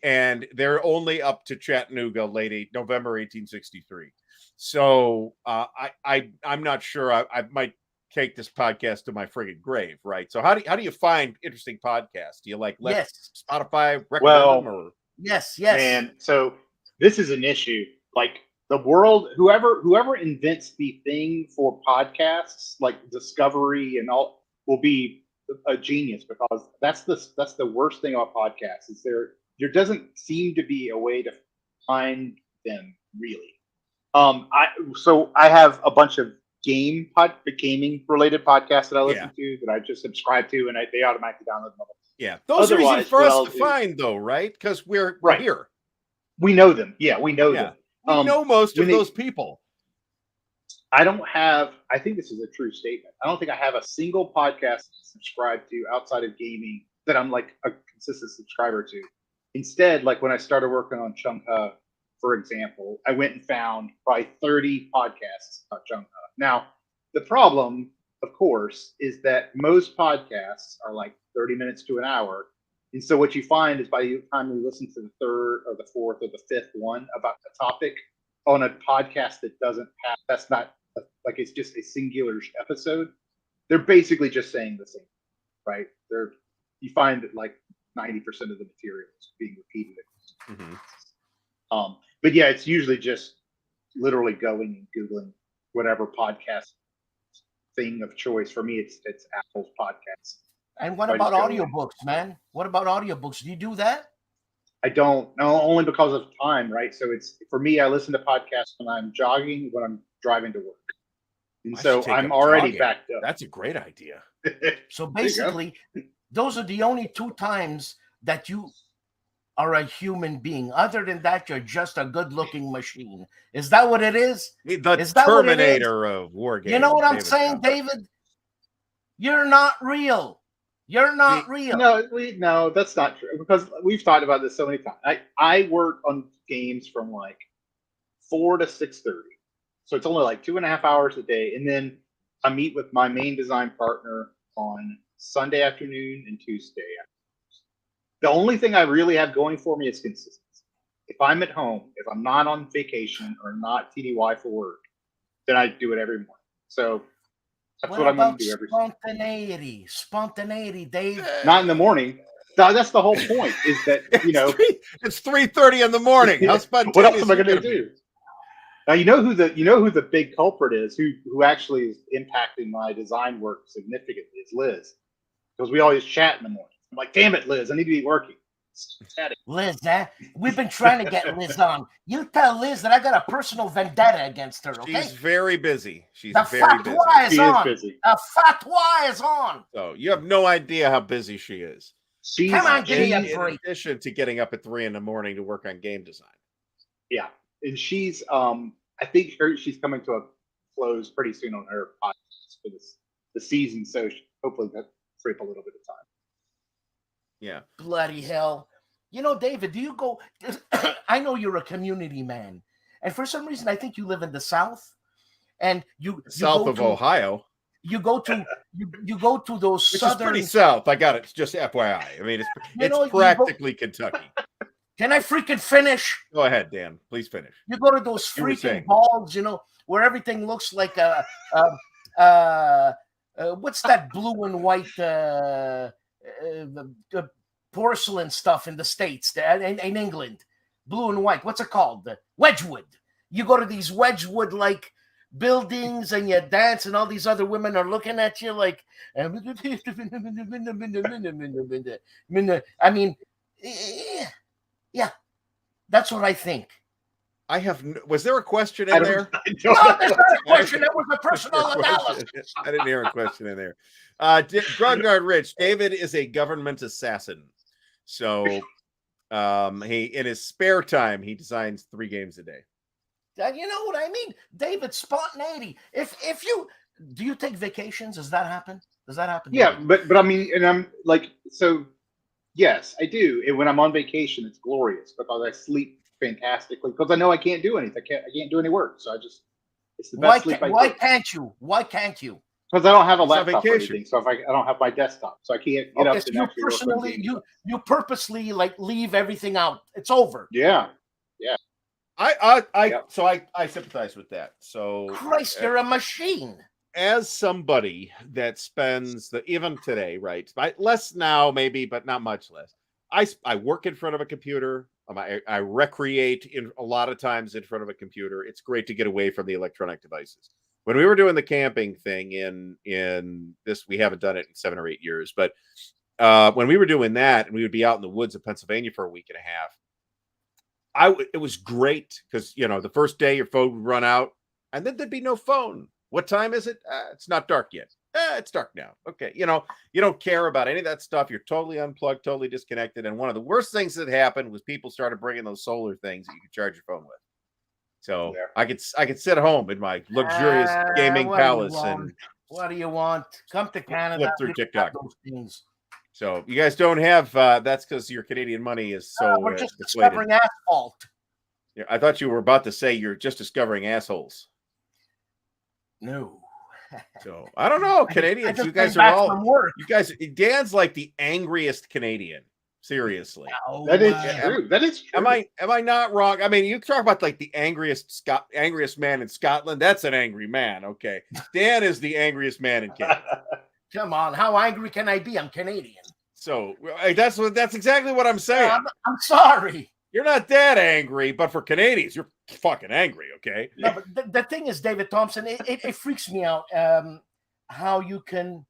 And they're only up to Chattanooga, November 1863. So I'm not sure. I might take this podcast to my friggin' grave, right? So how do you find interesting podcasts? Do you like let Spotify recommend them? Or?
Yes.
And so this is an issue. Like the world, whoever invents the thing for podcasts, like discovery and all, will be a genius, because that's the worst thing about podcasts is there doesn't seem to be a way to find them really. I have a bunch of gaming related podcasts that I listen to that I just subscribe to, and they automatically download them.
Yeah, those are easy for us to find, though, right? Because we're here.
We know them. Yeah, we know them.
We know most of those people.
I think this is a true statement. I don't think I have a single podcast to subscribe to outside of gaming that I'm like a consistent subscriber to. Instead, like when I started working on Chung-Ha, for example, I went and found probably 30 podcasts about Chung-Ha. Now, the problem, of course, is that most podcasts are like 30 minutes to an hour. And so what you find is by the time you listen to the third or the fourth or the fifth one about the topic on a podcast that's not like it's just a singular episode, they're basically just saying the same, right? You find that like 90% of the material is being repeated. But yeah, it's usually just literally going and Googling whatever podcast thing of choice. For me, it's Apple's podcast.
And what about audiobooks, man? What about audiobooks? Do you do that?
I don't. No, only because of time, right? So it's for me, I listen to podcasts when I'm jogging, when I'm driving to work. And so I'm already backed up.
That's a great idea.
So basically, those are the only two times that you are a human being. Other than that, you're just a good-looking machine. Is that what it is?
The Terminator of Wargames.
You know what I'm saying, David? You're not real. You're not real.
No, that's not true, because we've talked about this so many times. I work on games from like 4 to 6:30. So it's only like 2.5 hours a day. And then I meet with my main design partner on Sunday afternoon and Tuesday. The only thing I really have going for me is consistency. If I'm at home, if I'm not on vacation or not TDY for work, then I do it every morning. So that's what I'm going to do every
spontaneity? Spontaneity, Dave.
Not in the morning. That's the whole point. Is that
it's 3:30 in the morning. How spontaneous?
What else am I going to do? Now you know who the big culprit is. Who actually is impacting my design work significantly is Liz, because we always chat in the morning. I'm like, damn it, Liz, I need to be working.
Liz, we've been trying to get Liz on. You tell Liz that I got a personal vendetta against her. Okay,
she's very busy. She's
the
very busy.
She is busy.
The fatwa is on.
So you have no idea how busy she is.
Come on, give me a
in
break.
addition to getting up at 3 a.m. to work on game design.
Yeah, and she's I think she's coming to a close pretty soon on her podcast for the season. So hopefully that free up a little bit of time.
Yeah.
Bloody hell. You know, David, do you go? I know you're a community man. And for some reason, I think you live in the South. And you
South of Ohio.
You go to those
Which
southern.
is pretty south. I got it. It's just FYI. I mean, it's practically Kentucky.
Can I freaking finish?
Go ahead, Dan. Please finish.
You go to those freaking balls, where everything looks like what's that blue and white the porcelain stuff in the States, in England, blue and white. What's it called? The Wedgwood. You go to these Wedgwood like buildings and you dance, and all these other women are looking at you like. I mean, yeah, that's what I think.
Was there a question in there?
No, that's not a question. That was a personal analysis.
I didn't hear a question in there. Grogard Rich, David is a government assassin. So he, in his spare time, he designs 3 games a day.
You know what I mean? David, spontaneity. If you do you take vacations? Does that happen?
Yeah, but I mean, and I'm like, so yes, I do. And when I'm on vacation, it's glorious because I sleep fantastically because I know I can't do anything. I can't do any work. So it's the best sleep I get.
Why can't you? Why can't you?
Because I don't have a laptop or anything. So I don't have my desktop. So I can't get up
so you personally, you purposely like leave everything out. It's over.
Yeah.
So I sympathize with that. So
Christ, you're a machine.
As somebody that spends even today, right? Less now, maybe, but not much less. I work in front of a computer. I recreate a lot of times in front of a computer. It's great to get away from the electronic devices. When we were doing the camping thing in this, we haven't done it in 7 or 8 years, but when we were doing that, and we would be out in the woods of Pennsylvania for a week and a half, it was great because the first day your phone would run out, and then there'd be no phone. What time is it? It's not dark yet. It's dark now. Okay. You don't care about any of that stuff. You're totally unplugged, totally disconnected. And one of the worst things that happened was people started bringing those solar things that you could charge your phone with. So I could sit home in my luxurious gaming palace and
what do you want? Come to Canada.
Flip through TikTok. Those things. So you guys don't have that's because your Canadian money is so
we're just discovering asphalt.
Yeah, I thought you were about to say you're just discovering assholes.
No.
So I don't know, Canadians. You guys are all. You guys, Dan's like the angriest Canadian. Seriously,
that is true. That is true.
Am I not wrong? I mean, you talk about like the angriest man in Scotland. That's an angry man. Okay, Dan is the angriest man in Canada.
Come on, how angry can I be? I'm Canadian.
So that's exactly what I'm saying.
I'm sorry.
You're not that angry, but for Canadians, you're fucking angry, okay?
No, but the thing is, David Thompson, it freaks me out how you can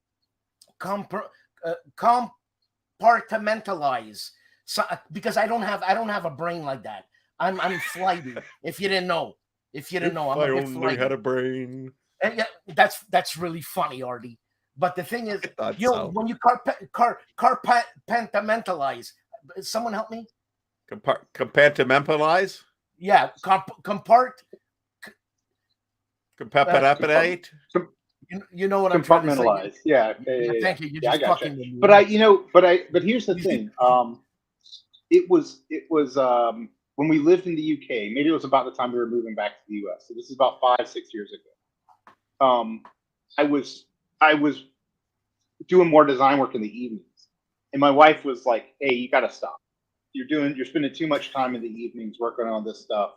compartmentalize. So, because I don't have a brain like that. I'm flighty. If you didn't know, I'm
I only had a brain.
And yeah, that's really funny, Artie. But the thing is, when you compartmentalize, someone help me.
Compartmentalize?
Yeah,
compartmentalize.
You know what I'm trying to say.
Yeah.
Thank you. You just fucking. You.
But here's the thing. It was when when we lived in the UK, maybe it was about the time we were moving back to the US. So this is about 5-6 years ago. I was doing more design work in the evenings, and my wife was like, "Hey, you got to stop. You're spending too much time in the evenings working on this stuff,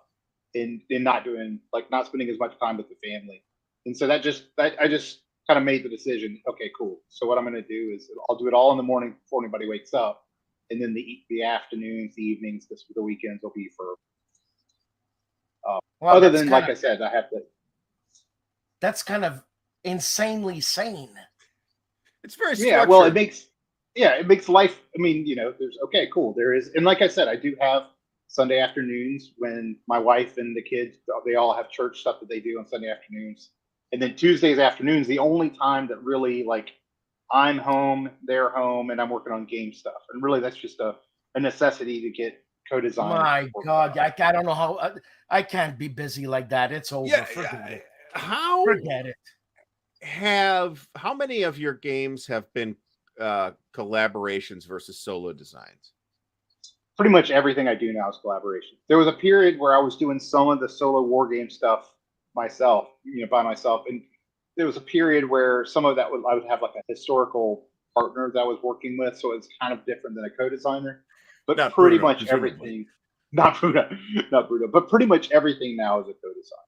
and not spending as much time with the family." And so I just kind of made the decision. Okay, cool. So what I'm going to do is I'll do it all in the morning before anybody wakes up, and then the afternoons, the evenings, the weekends will be for.
Well,
other than, like I said, I have to.
That's kind of insanely sane.
It's very structured.
Yeah. Well, it makes life. I mean, there's okay, cool. There is, and like I said, I do have Sunday afternoons when my wife and the kids, they all have church stuff that they do on Sunday afternoons, and then Tuesdays afternoons, the only time that really like I'm home, they're home, and I'm working on game stuff, and really that's just a necessity to get co-design.
My God, I don't know how I can't be busy like that. It's over.
Yeah,
Forget it.
Forget it. How many of your games have been collaborations versus solo designs?
Pretty much everything I do now is collaboration. There was a period where I was doing some of the solo war game stuff myself, by myself, and there was a period where some of that I would have like a historical partner that I was working with, so it's kind of different than a co-designer. But
Not
pretty
Bruno,
much
presumably.
everything, not Bruno, but pretty much everything now is a co-design.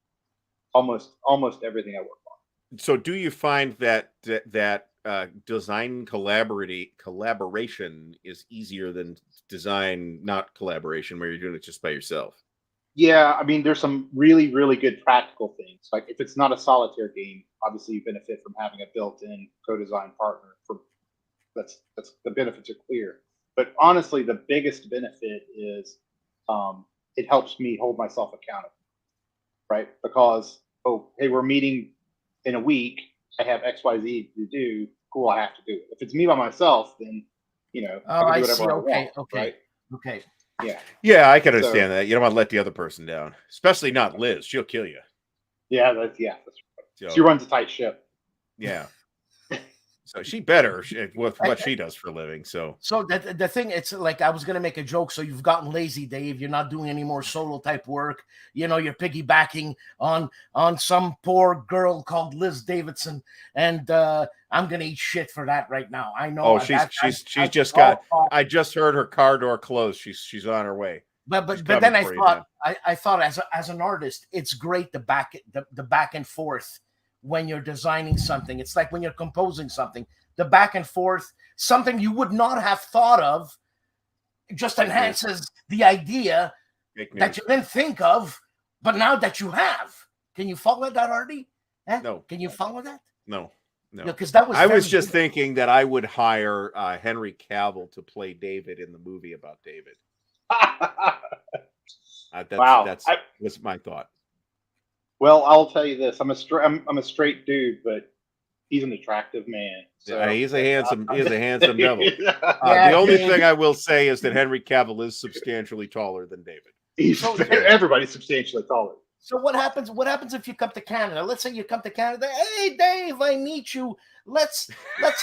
Almost everything I work on.
So, do you find that design collaboration is easier than design not collaboration, where you're doing it just by yourself?
Yeah, I mean, there's some really, really good practical things. Like if it's not a solitaire game, obviously you benefit from having a built-in co-design partner. That's the benefits are clear. But honestly, the biggest benefit is it helps me hold myself accountable, right? Because hey, we're meeting in a week. I have X, Y, Z to do. Cool, I have to do it. If it's me by myself, then I can do whatever I want. Right?
Okay.
Yeah,
I can understand that. You don't want to let the other person down, especially not Liz. She'll kill you.
Yeah, that's right. So, she runs a tight ship.
Yeah. So she better with what she does for a living. So
the thing, it's like I was gonna make a joke. So you've gotten lazy, Dave. You're not doing any more solo type work. You're piggybacking on some poor girl called Liz Davidson, and I'm gonna eat shit for that right now. I know.
Oh, she's just got. I just heard her car door close. She's on her way.
But then I thought as an artist, it's great the back and forth. When you're designing something, it's like when you're composing something, the back and forth, something you would not have thought of, just enhances the idea that you didn't think of, but now that you have. Can you follow that, Artie?
No.
Can you follow that?
No.
Because that was.
I was just thinking that I would hire Henry Cavill to play David in the movie about David. That was my thought.
Well, I'll tell you this: I'm a straight dude, but he's an attractive man. So.
Yeah, he's a handsome devil. The only thing I will say is that Henry Cavill is substantially taller than David.
Everybody's substantially taller.
So what happens? What happens if you come to Canada? Let's say you come to Canada. Hey, Dave, I meet you. Let's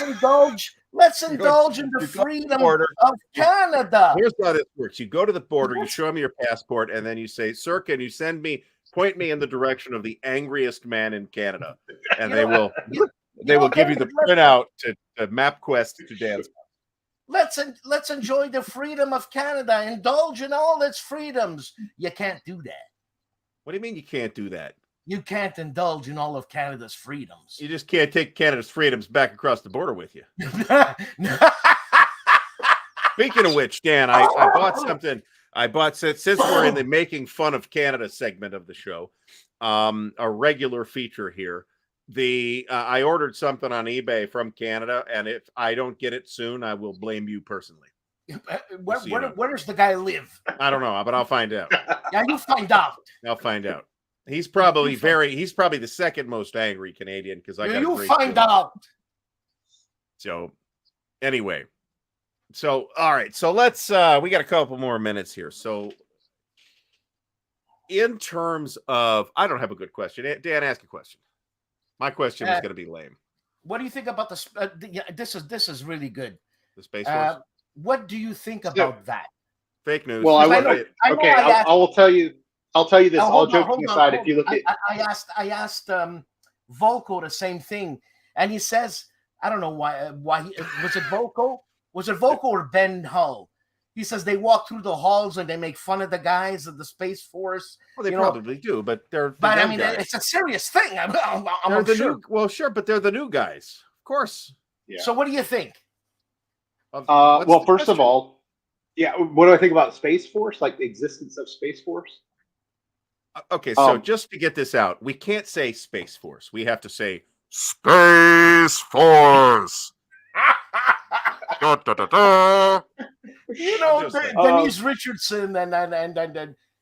indulge. Let's indulge in the freedom of Canada.
Here's how this works: you go to the border, you show them your passport, and then you say, "Sir, can you point me in the direction of the angriest man in Canada," and they will give you the printout to MapQuest to dance.
Let's enjoy the freedom of Canada, indulge in all its freedoms. You can't do that.
What do you mean you can't do that?
You can't indulge in all of Canada's freedoms.
You just can't take Canada's freedoms back across the border with you. Speaking of which, Dan, I bought something. Since we're in the making fun of Canada segment of the show, a regular feature here. I ordered something on eBay from Canada, and if I don't get it soon, I will blame you personally.
Where does the guy live?
I don't know, but I'll find out.
Yeah, you find out.
I'll find out. He's probably the second most angry Canadian because
you find out.
So anyway. So, all right. So let's, we got a couple more minutes here. So in terms of, I don't have a good question. Dan, ask a question. My question is going to be lame.
What do you think about this is really good.
The Space Force?
What do you think about that?
Fake news.
Well,
I
I
know-
would.
I know
Okay,
I asked-
I will tell you. I'll tell you this.
Now,
All
hold on,
joking
hold on,
aside,
hold
if you look
on.
at
I asked Volko the same thing, and he says, I don't know why was it Volko? Was it Volko or Ben Hull? He says they walk through the halls and they make fun of the guys of the Space Force.
Well, they
you know,
probably do, but they're the
But I
young
mean,
guys.
it's a serious thing.
They're the
sure.
new. Well, sure, but they're the new guys, of course.
yeah.
So what do you think?
What's
Well,
the
first of
question?
all, yeah. What do I think about Space Force? Like the existence of Space Force?
Okay, so just to get this out, we can't say Space Force. We have to say Space Force. Da, da, da, da.
You know,
just saying.
Denise Richardson and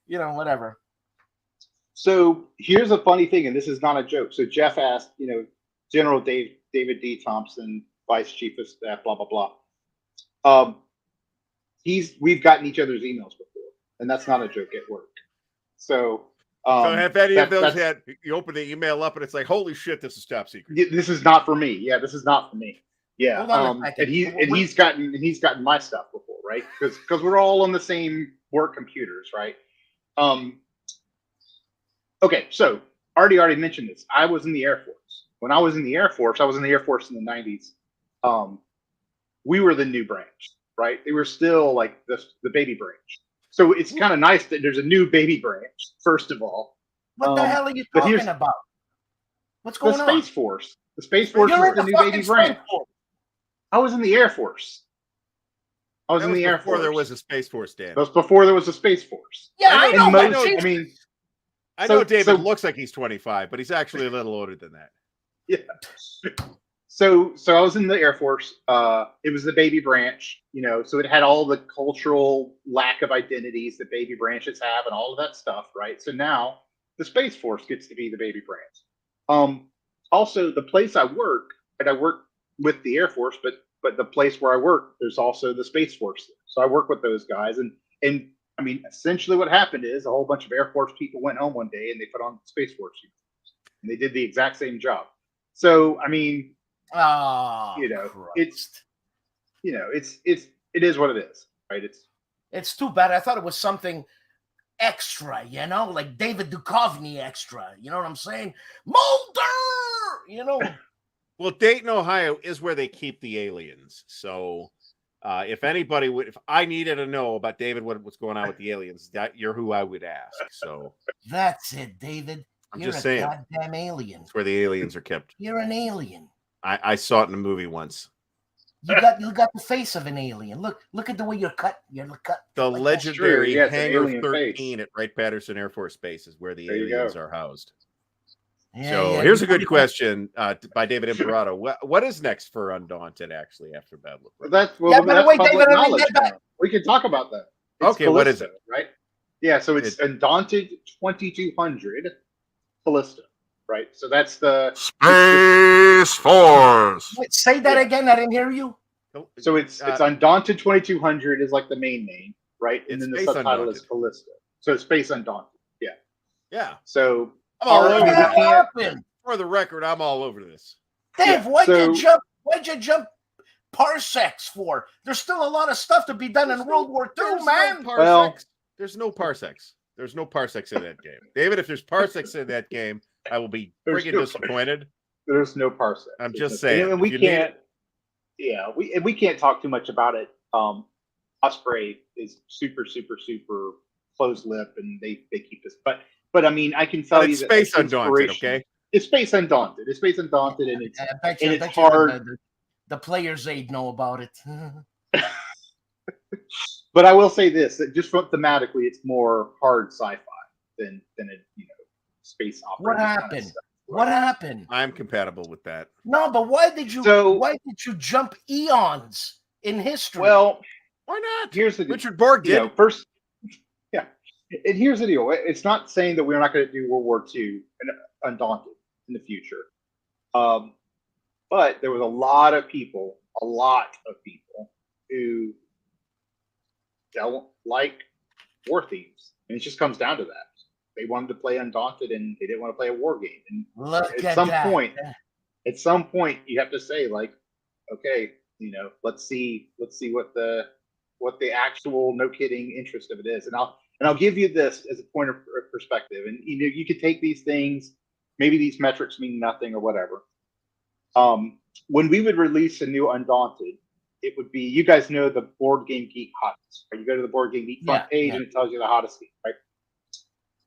you know, whatever.
So here's a funny thing, and this is not a joke. So Jeff asked, General David D. Thompson, Vice Chief of Staff, blah blah blah. We've gotten each other's emails before, and that's not a joke at work. So,
so have any of those had? You open the email up and it's like, holy shit, this is top secret.
This is not for me. Yeah, this is not for me. Yeah,
Hold on a second.
and he's gotten my stuff before, right? Because we're all on the same work computers, right? Okay, so already mentioned this. I was in the Air Force. When I was in the Air Force, I was in the Air Force in the 90s. We were the new branch, right? They were still like the baby branch. So it's kind of nice that there's a new baby branch, first of all.
What the hell are you
but here's-
talking about? What's
The
going on?
Space Force. The Space Force
You're
is
in
the
the
new baby
fucking
branch.
Space Force.
I was in the Air Force. I was
That
in
was
the Air
before
Force.
there was a Space Force, Dan.
That was before there was a Space Force.
Yeah, I know.
And
but
most,
geez,
I mean,
I
so-
know David
so-
looks like he's 25, but he's actually a little older than that.
yeah. So I was in the Air Force. It was the baby branch, so it had all the cultural lack of identities that baby branches have and all of that stuff, right? So now the Space Force gets to be the baby branch. Also, the place I work, and I work with the Air Force, but the place where I work, there's also the Space Force. So I work with those guys, and I mean, essentially what happened is a whole bunch of Air Force people went home one day and they put on Space Force uniforms, and they did the exact same job. So I mean,
oh,
it's it is what it is, right?
It's too bad. I thought it was something extra, like David Duchovny extra. You know what I'm saying? Mulder,
Well, Dayton, Ohio is where they keep the aliens. So if anybody would, if I needed to know about David, what's going on with the aliens, you're who I would ask. So
That's it, David.
I'm
You're
just
a
saying.
goddamn alien.
It's where the aliens are kept.
You're an alien.
I saw it in a movie once.
You got the face of an alien. Look at the way you're cut. You're cut.
The
like that.
legendary
true. Yeah, it's an
Hangar
alien
13
face.
at Wright-Patterson Air Force Base is where the
There you
aliens
go.
are housed.
Yeah,
So
yeah,
here's a
you-
good question by David Imperato. What is next for Undaunted actually after Bad Look?
That's
Yeah, by the
that's
way,
public
David, I didn't
knowledge
get that.
now. We can talk about that. It's
Okay, what is
Callisto, right? Yeah, so it's Undaunted 2200 Callisto, right? So that's the
Space Force.
Wait, say that again. I didn't hear you.
so it's Undaunted 2200 is like the main name, right? And
It's
then the
Space
subtitle is
Undaunted.
Callisto. So Space Undaunted. Yeah.
Yeah.
So
I'm all
I
over
mean,
that.
we can't.
Happened?
For the record, I'm all over this.
Dave,
Yeah,
why'd
so-
you jump parsecs for? There's still a lot of stuff to be done in World War II,
There's
man.
No
Well-
parsecs. There's no parsecs. There's no parsecs in that game. David, if there's parsecs in that game, I will be
There's
friggin'
no-
disappointed.
There's no parsec.
I'm
There's
just
no-
saying,
and we
if you need
can't. Yeah, we can't talk too much about it. Osprey is super closed lip, and they keep this. But I mean, I can tell
But
you
it's
that
Space
like,
Undaunted,
inspiration-
okay?
It's Space Undaunted. It's Space Undaunted, and it's
I bet
and
you,
it's
bet you
hard.
the players' aid know about it.
But I will say this: that just from thematically, it's more hard sci-fi than a space opera.
What happened? What happened?
I'm compatible with that.
No, but why did you jump eons in history?
Well,
Why not?
here's the deal.
Richard Borg did.
First, yeah. And here's the deal. It's not saying that we're not going to do World War II and Undaunted in the future. But there was a lot of people who don't like war themes. And it just comes down to that. They wanted to play Undaunted and they didn't want to play a war game. And
Look
at some point you have to say, like, okay, let's see what the what the actual, no kidding, interest of it is. And I'll give you this as a point of perspective. And you could take these things, maybe these metrics mean nothing or whatever. When we would release a new Undaunted, it would be, you guys know the Board Game Geek hottest, right? You go to the Board Game Geek front page and it tells you the hottest game, right?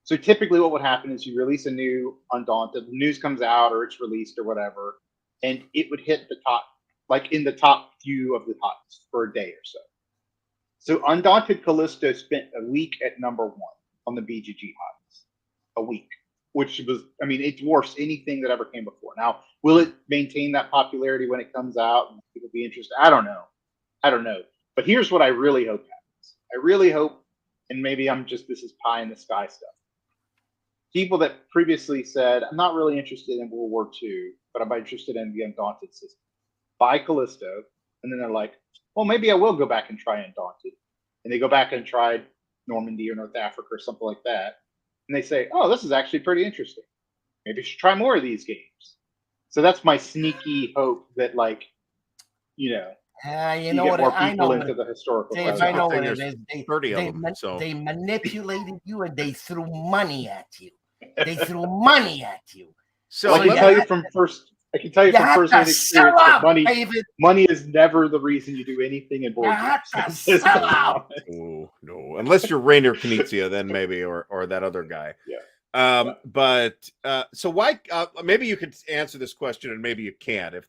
So typically what would happen is you release a new Undaunted, the news comes out or it's released or whatever, and it would hit the top, like in the top few of the hottest for a day or so. So Undaunted Callisto spent a week at #1 on the BGG hottest. A week. Which was, I mean, it dwarfs anything that ever came before. Now, will it maintain that popularity when it comes out and people be interested? I don't know. But here's what I really hope happens. I really hope, and maybe this is pie in the sky stuff. People that previously said, I'm not really interested in World War II, but I'm interested in the Undaunted system, buy Callisto, and then they're like, well, maybe I will go back and try Undaunted. And they go back and try Normandy or North Africa or something like that. And they say, oh, this is actually pretty interesting. Maybe I should try more of these games. So that's my sneaky hope that, like, you know
you know
get
what?
more
I
people
know
into the historical.
Dave,
side.
I know what
There's
it is.
30 of them, so.
They manipulated you and they threw money at you. They threw money at you.
So
I can tell you from first-hand experience that money is never the reason you do anything in board games.
Sell out.
Oh, no, unless you're Rainier Knizia, then maybe, or that other guy.
Yeah.
But so why? Maybe you could answer this question, and maybe you can't. If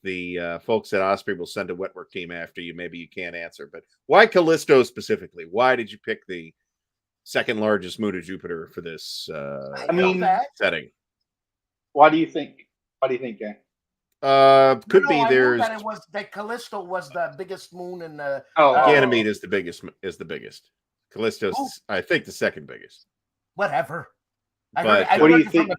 the folks at Osprey will send a Wetwork team after you, maybe you can't answer. But why Callisto specifically? Why did you pick the second largest moon of Jupiter for this setting?
Why do you think? Dan?
Could be there's
that Callisto was the biggest moon in the
Ganymede is the biggest. Callisto's I think the second biggest.
Whatever.
What do you think?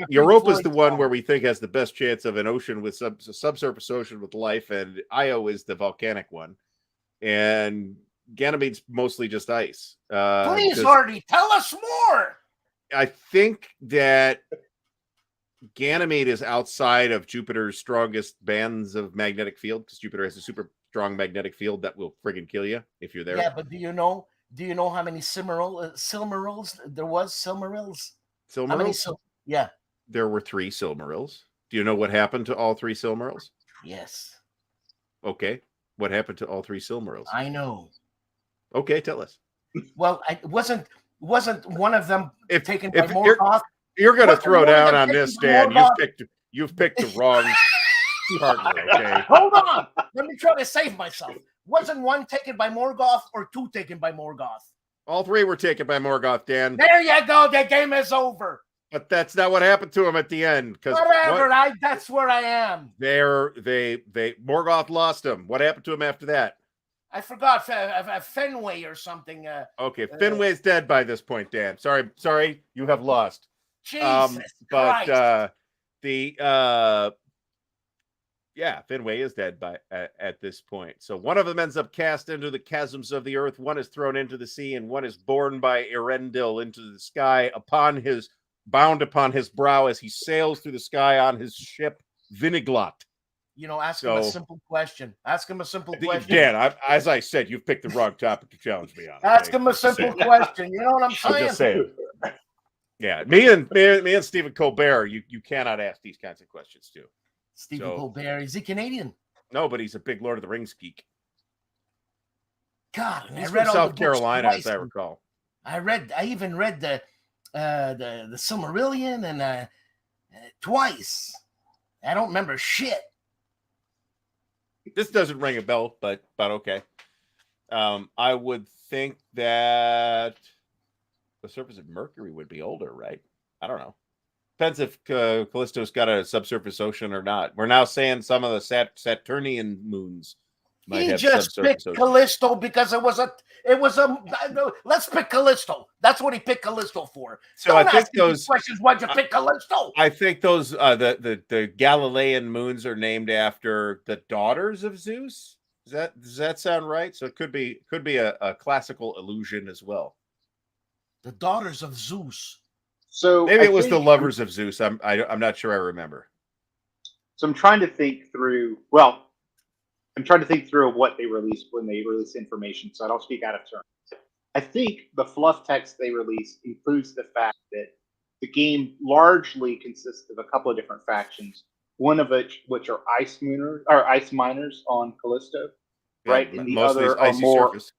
Europa's the one where we think has the best chance of an ocean with subsurface ocean with life, and Io is the volcanic one, and Ganymede's mostly just ice.
Please, Artie, tell us more.
I think that Ganymede is outside of Jupiter's strongest bands of magnetic field, because Jupiter has a super strong magnetic field that will friggin' kill you if you're there.
Yeah, but do you know how many Silmarils there was? Silmarils?
Silmarils?
How many yeah.
There were 3 Silmarils. Do you know what happened to all 3 Silmarils?
Yes.
Okay. What happened to all 3 Silmarils?
I know.
Okay, tell us.
Well, it wasn't one of them taken by
if
Morgoth?
You're going to throw down on this, Dan. You've picked the wrong partner, okay?
Hold on. Let me try to save myself. Wasn't one taken by Morgoth or 2 taken by Morgoth?
All 3 were taken by Morgoth, Dan.
There you go. The game is over.
But that's not what happened to him at the end.
Whatever. That's where I am.
Morgoth lost him. What happened to him after that?
I forgot. Fenway or something.
Okay, Fenway's dead by this point, Dan. Sorry, you have lost.
Jesus
Christ. Fenway is dead at this point. So one of them ends up cast into the chasms of the earth. One is thrown into the sea, and one is borne by Erendil into the sky bound upon his brow as he sails through the sky on his ship Viniglot.
Ask him a simple question.
Dan, as I said, you've picked the wrong topic to challenge me on.
Ask him a simple question. You know what I'm saying?
I'm just saying. Yeah, me and Stephen Colbert, you cannot ask these kinds of questions too.
Stephen Colbert, is he Canadian?
No, but he's a big Lord of the Rings geek.
God, and
he's
I read
from
all
South Carolina, as I recall.
I even read the Silmarillion and twice. I don't remember shit.
This doesn't ring a bell, but okay. I would think that the surface of Mercury would be older, right? I don't know. Depends if Callisto's got a subsurface ocean or not. We're now saying some of the Saturnian moons might have
just picked
ocean.
Callisto because it was a. Let's pick Callisto. That's what he picked Callisto for.
So
Don't
I think
ask those questions. Why'd you pick Callisto?
I think those the Galilean moons are named after the daughters of Zeus. Does that sound right? So it could be a classical illusion as well.
The daughters of Zeus.
So
maybe it was the lovers of Zeus. I'm not sure I remember.
So I'm trying to think through. Well, I'm trying to think through what they released when they released information, so I don't speak out of turn. I think the fluff text they released includes the fact that the game largely consists of a couple of different factions, one of which are ice miners on Callisto,
Yeah,
right? And the
mostly
other
it's
are
icy
more,
surface.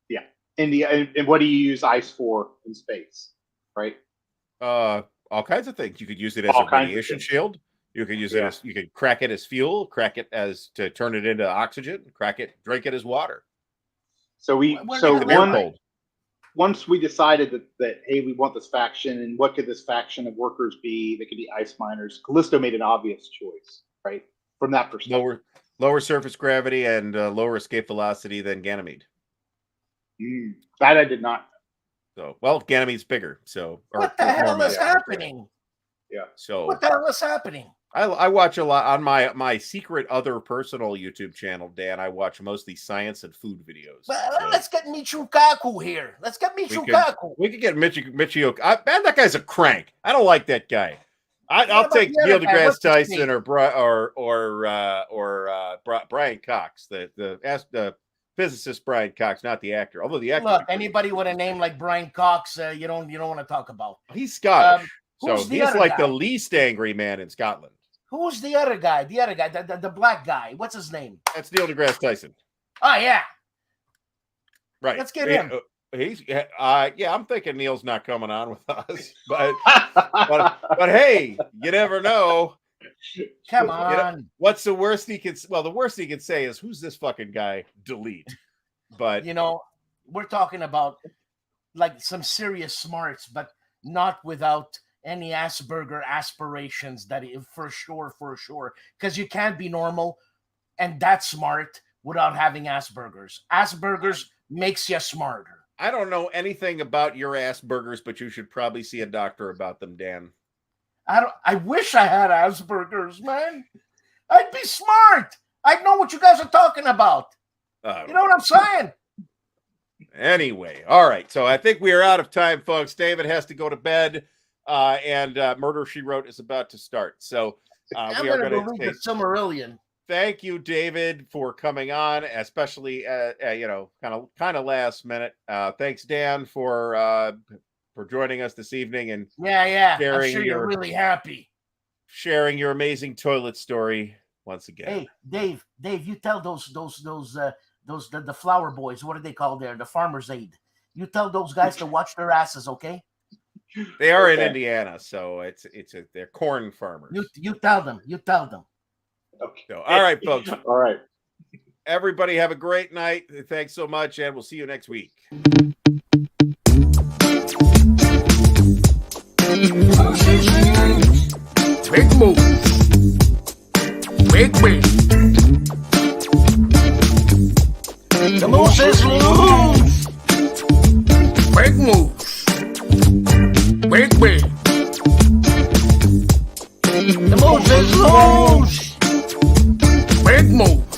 yeah. And what do you use ice for in space, right?
All kinds of things. You could use it as
All
a
kinds of
radiation
things.
shield. You could use it as, you could crack it as fuel, crack it as to turn it into oxygen, drink it as water.
So once we decided that hey, we want this faction, and what could this faction of workers be? They could be ice miners. Callisto made an obvious choice, right? From that perspective,
lower surface gravity and lower escape velocity than Ganymede.
That I did not.
So, well, Ganymede's bigger. So,
what the hell is happening?
Yeah.
So,
what the hell is happening?
I watch a lot on my secret other personal YouTube channel, Dan. I watch mostly science and food videos.
Well, so let's get Michikaku here. Let's get Michikaku.
We could get Michio. Man, that guy's a crank. I don't like that guy. I'll take Neil deGrasse Tyson or Brian Cox, the physicist Brian Cox, not the actor. Although the actor.
Look, anybody with a name like Brian Cox, you don't want to talk about.
He's Scottish, so he's like
guy?
the least angry man in Scotland.
Who's the other guy? The black guy. What's his name?
That's Neil deGrasse Tyson.
Oh yeah,
right.
Let's get him.
He's I'm thinking Neil's not coming on with us, but hey, you never know.
Come on.
You know, what's the worst he can? Well, the worst he can say is, "Who's this fucking guy?" Delete. But
we're talking about like some serious smarts, but not without any Asperger aspirations. That for sure, because you can't be normal and that smart without having Asperger's. Asperger's makes you smarter.
I don't know anything about your Asperger's, but you should probably see a doctor about them, Dan.
I wish I had Asperger's, man. I'd be smart. I'd know what you guys are talking about. You know what I'm saying?
Anyway, all right. So I think we are out of time, folks. David has to go to bed, and Murder, She Wrote is about to start. So we are going to
read the Silmarillion.
Thank you, David, for coming on, especially kind of last minute. Thanks, Dan, for joining us this evening and
I'm sure you're really happy
sharing your amazing toilet story once again.
Hey, Dave, you tell the flower boys, what are they called there? The Farmers Aid. You tell those guys to watch their asses, okay?
They are in Indiana, so they're corn farmers.
You tell them.
Okay.
So, all right, folks.
All right.
Everybody have a great night. Thanks so much, and we'll see you next week.
Big move. Big win. The moose is loose. Big moves. Big win. The moose is loose. Big move.